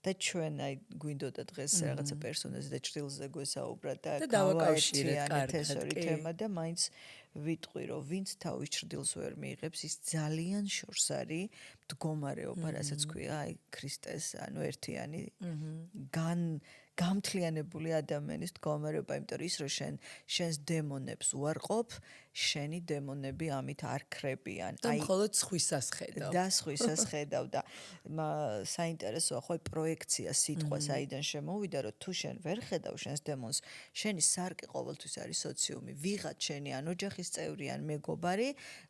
და ჩვენ აი გვინდოდა დღეს რაღაცა პერსონაჟზე და ჩრდილზე გვესაუბრა და გავაკავშირეთ ეს ორი თემა და მაინც ვიტყვი რომ ვინც თავის ჩრდილს ვერ მიიღებს ის ძალიან შორს არის მდგომარეობა რასაც ქვია აი ქრისტეს ანუ ერთიანი გამთლიანებული ადამიანის მდგომარეობა იმიტომ რომ ის რომ შენს დემონებს უარყოფ შენი დემონები ამით არ ქრებიან და მხოლოდ სხვისას ხედავ და სხვისას ხედავ და საინტერესოა ხო პროექცია სიტყვა საიდან შემოვიდა რომ თუ შენ ვერ ხედავ შენს დემონს შენი სარკე ყოველთვის არის სოციუმი ვიღაც შენი ან ოჯახის წევრი ან მეგობარი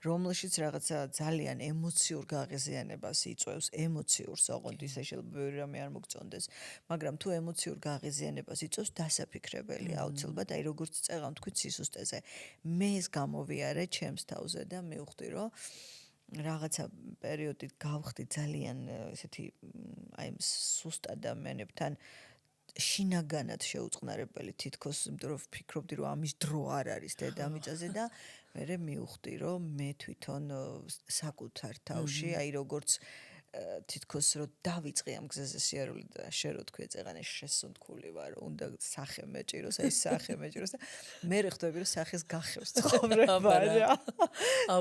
რომელშიც რაღაცა ძალიან ემოციურ გაღიზიანებას იწვევს ემოციურს ოღონდ ისე შეიძლება ბევრი რამე არ მოგწონდეს მაგრამ თუ ემოციურ გაღიზიანებას იწვევს დასაფიქრებელია აუცილებლად აი როგორც წეღავ თქვით სისუსტეზე მე ეს მოვიარე ჩემს თავზე და მივხვდი რომ რაღაცა პერიოდით გავხდი ძალიან ესეთი აი სუსტ ადამიანებთან შინაგანად შეუწყნარებელი თითქოს იმიტომ რომ ვფიქრობდი რომ ამის დრო არ არის დედამიწაზე და მე მივხვდი რომ მე თვითონ საკუთარ თავში აი როგორც თითქოს რომ დავიწყე ამ გზაზე სიარული და შენ რო თქვი წეღანე შესუნთქული ვარ უნდა სახე მეჭიროს აი სახე მეჭიროს და მე ხვდები რომ სახეს გახევს ცხოვრება რა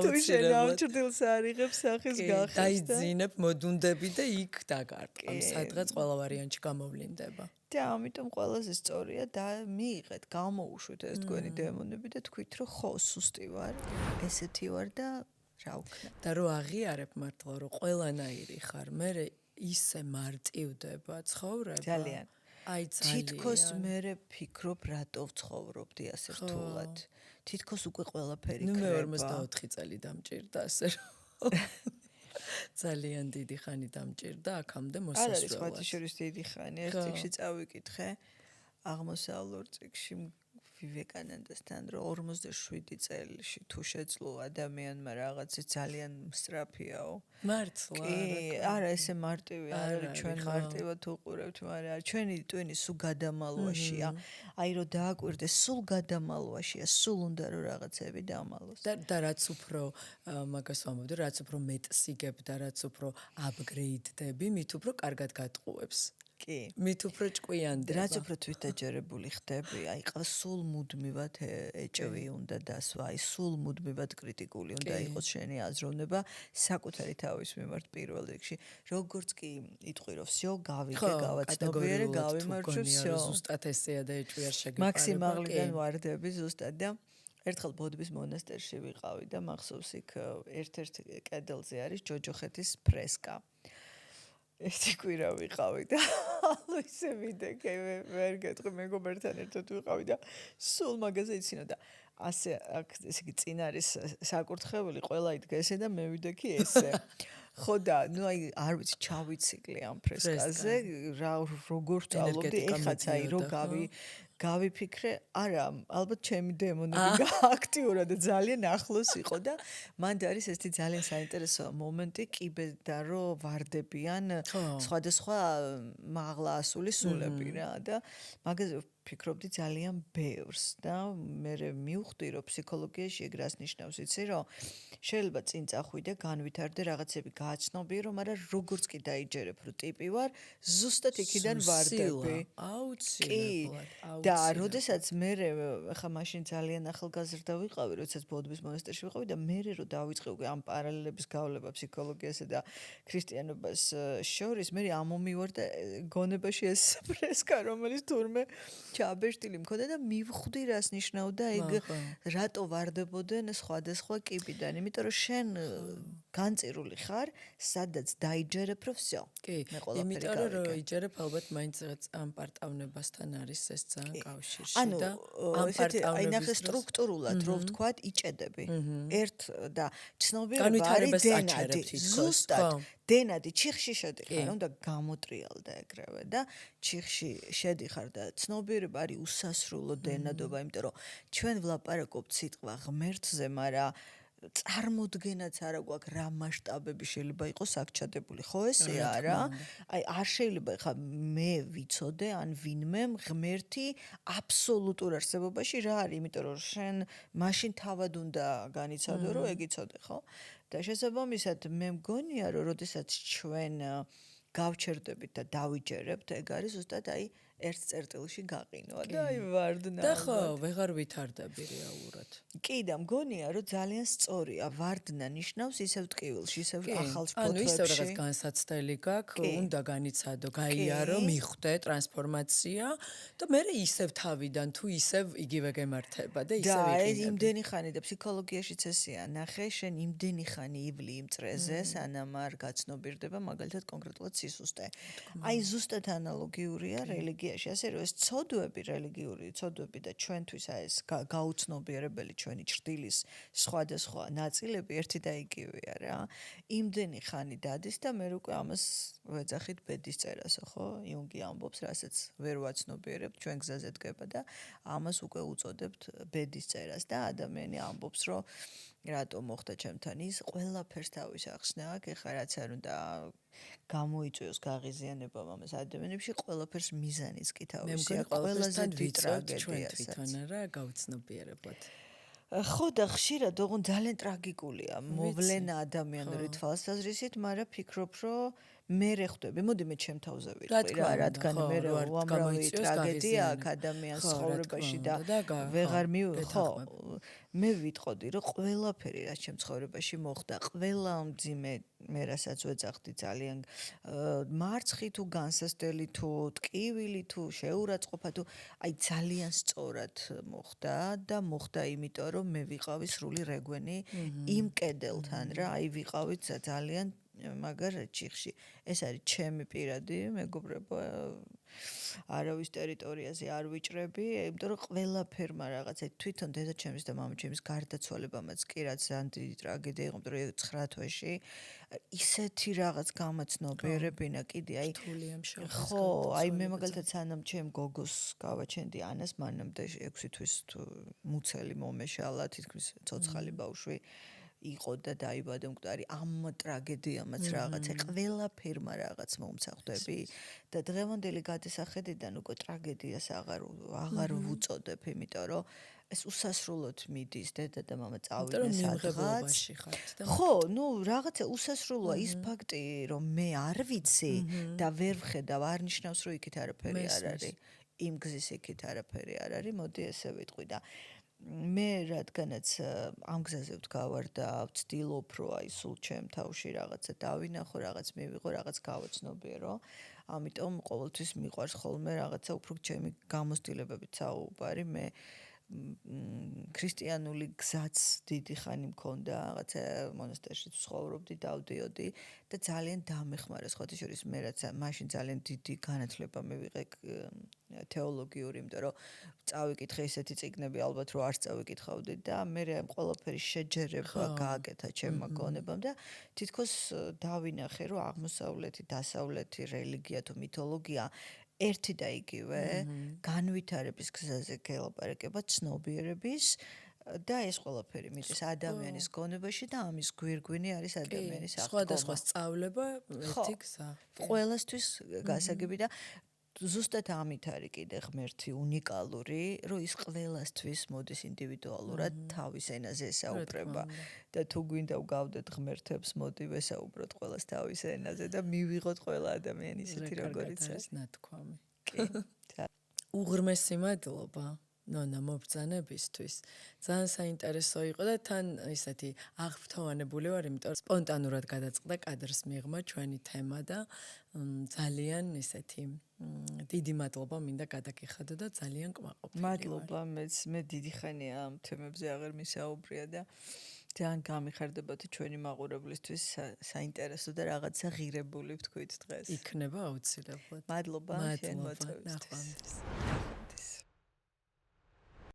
თუ შენ ამ ჩრდილს არიღებს სახეს გახევს დაიძინებ მოდუნდები და იქ დაგარკ ამ სადღაც ყველა ვარიანტში გამოვლინდება და ამიტომ ყველაზე სწორია და მიიღეთ გამოუშვით ეს თქვენი დემონები და თქვით რომ ხო სუსტი ვარ ესეთი ვარ და რა ვქნა და რო აღიარებ მართლა რომ ყველანაირი ხარ მე ისე მარტივდება ცხოვრება ძალიან აი ძალიან თითქოს მე ვფიქრობ რატო ვცხოვრობდი ასე რთულად თითქოს უკვე ყველაფერი ნუ მე 44 წელი დამჭირდა ასე რომ ძალიან დიდი ხანი დამჭირდა აქამდე მოსასვლელად არ არის ხათი შორის დიდი ხანი ერთ წიგში წავიკითხე აღმოსავლურ წიგში ვივეკანანდასთან რომ 47 წელში თუ შეძლო ადამიანმა რაღაცა ძალიან მსწრაფიაო მართლა არა ესე მარტივი არ არის ჩვენ მარტივად უყურებთ მაგრამ ჩვენი ტვინი სულ გადამალვაშია აი რომ დააკვირდეს სულ გადამალვაშია სულ უნდა რომ რაღაცები დამალოს და რაც უფრო მაგას ვამბობდი რაც უფრო მეტს იგებ და რაც უფრო აპგრეიდდები მით უფრო კარგად გატყუებს კი მით უფრო ჭკვიანდება რაც უფრო თვითაჯერებული ხდები აი სულ მუდმივად ეჭვი უნდა დასვა აი სულ მუდმივად კრიტიკული უნდა იყოს შენი აზროვნება საკუთარი თავის მიმართ პირველ რიგში როგორც კი იტყვი რომ всё გავიგე გავაცნობიერე გავიმარჯვე всё ზუსტად ესეა და ეჭვი არ შეგეპარება მაქსიმალიდან ვარდები ზუსტად და ერთხელ ბოდბის მონასტერში ვიყავი და მახსოვს იქ ერთ-ერთ კედელზე არის ჯოჯოხეთის ფრესკა ერთი კვირა ვიყავი და ისე ვიდექე ვერ გეტყვი მეგობართან ერთად ვიყავი და სულ მაგაზე იცინო და ასე აქ ესე იგი წინ არის საკურთხეველი ყველა იდგა ესე და მე ვიდექი ესე ხო და ნუ აი არ ვიცი ჩავიციკლე ამ ფრესკაზე რა როგორ სწავლობდი ეხაც აი რო გავიფიქრე, არა, ალბათ ჩემი დემონები აქტიურად და ძალიან ახლოს იყო და მანდ არის ესეთი ძალიან საინტერესო მომენტი კიბედა რომ ვარდებიან სხვადასხვა მაღლა ასული სულები რა და მაგაზე ფიქრობდი ძალიან ბევრს და მე მივხვდი რომ ფსიქოლოგიაში ეგ რას ნიშნავს იცი რომ შეიძლება წინ წახვიდე განვითარდე რაღაცები გააცნობიერო მაგრამ როგორც კი დაიჯერებ რომ ტიპი ვარ ზუსტად იქიდან ვარდები აუცილებლად და როდესაც მე ხა მაშინ ძალიან ახალგაზრდა ვიყავი როდესაც ბოდბის მონასტერში ვიყავი და მე რომ დავიწყე უკვე ამ პარალელების გავლება ფსიქოლოგიასა და ქრისტიანობას შორის მე ამომივარ და გონებაში ეს ფრესკა რომელიც თურმე ჩაბეშტილი მქონდა და მივხვდი რას ნიშნავდა ეგ რატო ვარდებოდნენ სხვადასხვა კიბიდან იმიტომ რომ შენ განწირული ხარ სადაც დაიჯერებ რომ всё კი იმიტომ რომ იჯერებ ალბათ მაინც ამ პარტავნებასთან არის ეს ძალიან კავშირში და ამ პარტავნების ნახე სტრუქტურულად რო ვთქვათ იჭედები ერთ და ცნობიერება არის დენადი ზუსტად დენადი ჩიხში შედიხარ უნდა გამოტრიალდა ეგრევე და ჩიხში შედიხარ და ცნობიერება არის უსასრულო დენადობა იმიტომ რომ ჩვენ ვლაპარაკობთ სიტყვა ღმერთზე მაგრამ წარმოდგენაც არა გვაქვს რა მასშტაბები შეიძლება იყოს აქ ჩადებული ხო ესეა რა აი არ შეიძლება ხა მე ვიცოდე ან ვინმე ღმერთი აბსოლუტურ არსებობაში რა არის იმიტომ რომ შენ მაშინ თავად უნდა განიცადო რომ ეგ იცოდე ხო და შესაბამისად მე მგონია რომ როდესაც ჩვენ გავჩერდებით და დავიჯერებთ ეგ არის ზუსტად აი ერთ წერტილში გაყინვა და აი ვარდნა და ხო ვეღარ ვითარდები რეალურად კი და მგონია რომ ძალიან სწორია ვარდნა ნიშნავს ისევ ტკივილში ისევ ახალ ფოთლებში ანუ ისევ რაღაც განსაცდელი გაქვს უნდა განიცადო გაიარო მიხვდე ტრანსფორმაცია და მე ისევ თავიდან თუ ისევ იგივე გემართება და ისევ იყინები და იმდენი ხანი და ფსიქოლოგიაშიც ესეა ნახე შენ იმდენი ხანი ივლი იმ წრეზე სანამ არ გაცნობიერდება მაგალითად კონკრეტულად სისუსტე აი ზუსტად ანალოგიურია რელიგიაში ასე რომ ეს ცოდვები რელიგიური ცოდვები და ჩვენთვის ეს გაუცნობიერებელი ჩვენი ჭრდილის სხვადასხვა ნაწილები ერთი და იგივეა რა იმდენი ხანი დადის და მე უკვე ამას ვეძახით ბედის წერასო ხო იუნგი ამბობს რასაც ვერ ვაცნობიერებთ ჩვენ გზაზე დგება და ამას უკვე უწოდებთ ბედის წერას და ადამიანი ამბობს რომ რატო მოხდა ჩემთან ის ყველაფერს თავის ახსნა აქვს ეხლა რაც არ უნდა გამოიწვევს გაღიზიანება ამას ადამიანებში ყველაფერს მიზანიც კი თავისი აქვს ყველაზე დიდ ტრაგედიას თვითონ არა გაუცნობიერებლად ხო და ხშირად ოღონდ ძალიან ტრაგიკულია მოვლენა ადამიანური თვალსაზრისით მაგრამ ფიქრობ რომ მე ხვდები მოდი მე ჩემ თავზე ვიტყვი რა რადგან მე უამრავი ტრაგედია აქვს ადამიანის ცხოვრებაში და ვეღარ ხო მე ვიტყოდი რომ ყველაფერი რაც ჩემ ცხოვრებაში მოხდა ყველა მძიმე მე რასაც ვეძახდი ძალიან მარცხი თუ განსასწრელი თუ ტკივილი თუ შეურაცხყოფა თუ აი ძალიან სწორად მოხდა და მოხდა იმიტომ რომ მე ვიყავი სრული რეგვენი იმ კედელთან რა აი ვიყავით ძალიან მაგარ ჩიხში ეს არის ჩემი პირადი მეგობრებო არავის ტერიტორიაზე არ ვიჭრები იმიტომ რომ ყველაფერმა რაღაცა თვითონ დედაჩემის და მამაჩემის გარდაცვალებამაც კი რაც ძალიან დიდი ტრაგედია იყო იმიტომ რომ 9 თვეში ისეთი რაღაც გამაცნობიერებინა კიდე აი ხო აი მე მაგალითად სანამ ჩემ გოგოს გავაჩენდი ანას მანამდე 6 თვის მუცელი მომეშალა თითქმის ცოცხალი ბავშვი იყო და დაიბადა მკვდარი ამ ტრაგედიამაც რაღაცა ყველაფერმა რაღაც მომცახდები და დღევანდელი გადასახედიდან უკვე ტრაგედიას აღარ ვუწოდებ იმიტომ რომ ეს უსასრულოდ მიდის დედა და მამა წავიდნენ სადღაც ხო ნუ რაღაცა უსასრულოა ის ფაქტი რომ მე არ ვიცი და ვერ ვხედავ არ ნიშნავს რომ იქით არაფერი არ არის იმ გზის იქით არაფერი არ არის მოდი ესე ვიტყვი და მე რადგანაც ამ გზაზე ვდგავარ და ვცდილობ რომ აი სულ ჩემ თავში რაღაცა დავინახო, რაღაც მივიღო, რაღაც გავაცნობიერო. ამიტომ ყოველთვის მიყვარს ხოლმე რაღაცა უფრო ჩემი გამოცდილებებით საუბარი. მე ქრისტიანული გზაც დიდი ხანი მქონდა, რაღაცა მონასტერში ცხოვრობდი, დავდიოდი და ძალიან დამეხმარა სხვათა შორის მე რაც მაშინ ძალიან დიდი განათლება მივიღე თეოლოგიური, იმიტომ რომ წავიკითხე ისეთი წიგნები ალბათ რომ არ წავიკითხავდი და მე ყველაფერი შეჯერება გააკეთა ჩემმა გონებამ და თითქოს დავინახე რომ აღმოსავლეთი, დასავლეთი რელიგია თუ მითოლოგია ერთი და იგივე განვითარების გზაზე გელაპარაკება ცნობიერების და ეს ყველაფერი მიდის ადამიანის გონებაში და ამის გვირგვინი არის ადამიანის აღდგომა. სხვადასხვა სწავლება ერთი გზა. ყველასთვის გასაგები და ზუსტად ამით არის კიდე ღმერთი უნიკალური, რომ ის ყველასთვის მოდის ინდივიდუალურად თავის ენაზე ესაუბრება და თუ გვინდა ვგავდეთ ღმერთებს, მოდი ვესაუბროთ ყველას თავის ენაზე და მივიღოთ ყველა ადამიანი ისეთი როგორიც არის. ნათქვამი. უღრმესი მადლობა ნონა მობრძანებისთვის. ძალიან საინტერესო იყო და თან ისეთი აღფრთოვანებული ვარ, იმიტომ რომ სპონტანურად გადაწყდა კადრს მიღმა ჩვენი თემა და ძალიან ისეთი დიდი მადლობა მინდა გადაგიხადო და ძალიან კმაყოფილი ვარ. მადლობა, მე დიდი ხანია ამ თემებზე აღარ მისაუბრია და ძალიან გამიხარდებოდი ჩვენი მაყურებლისთვის საინტერესო და რაღაცა ღირებული ვთქვით დღეს. იქნება აუცილებლად. მადლობა შენ მოწვევისთვის. ნახვამდის.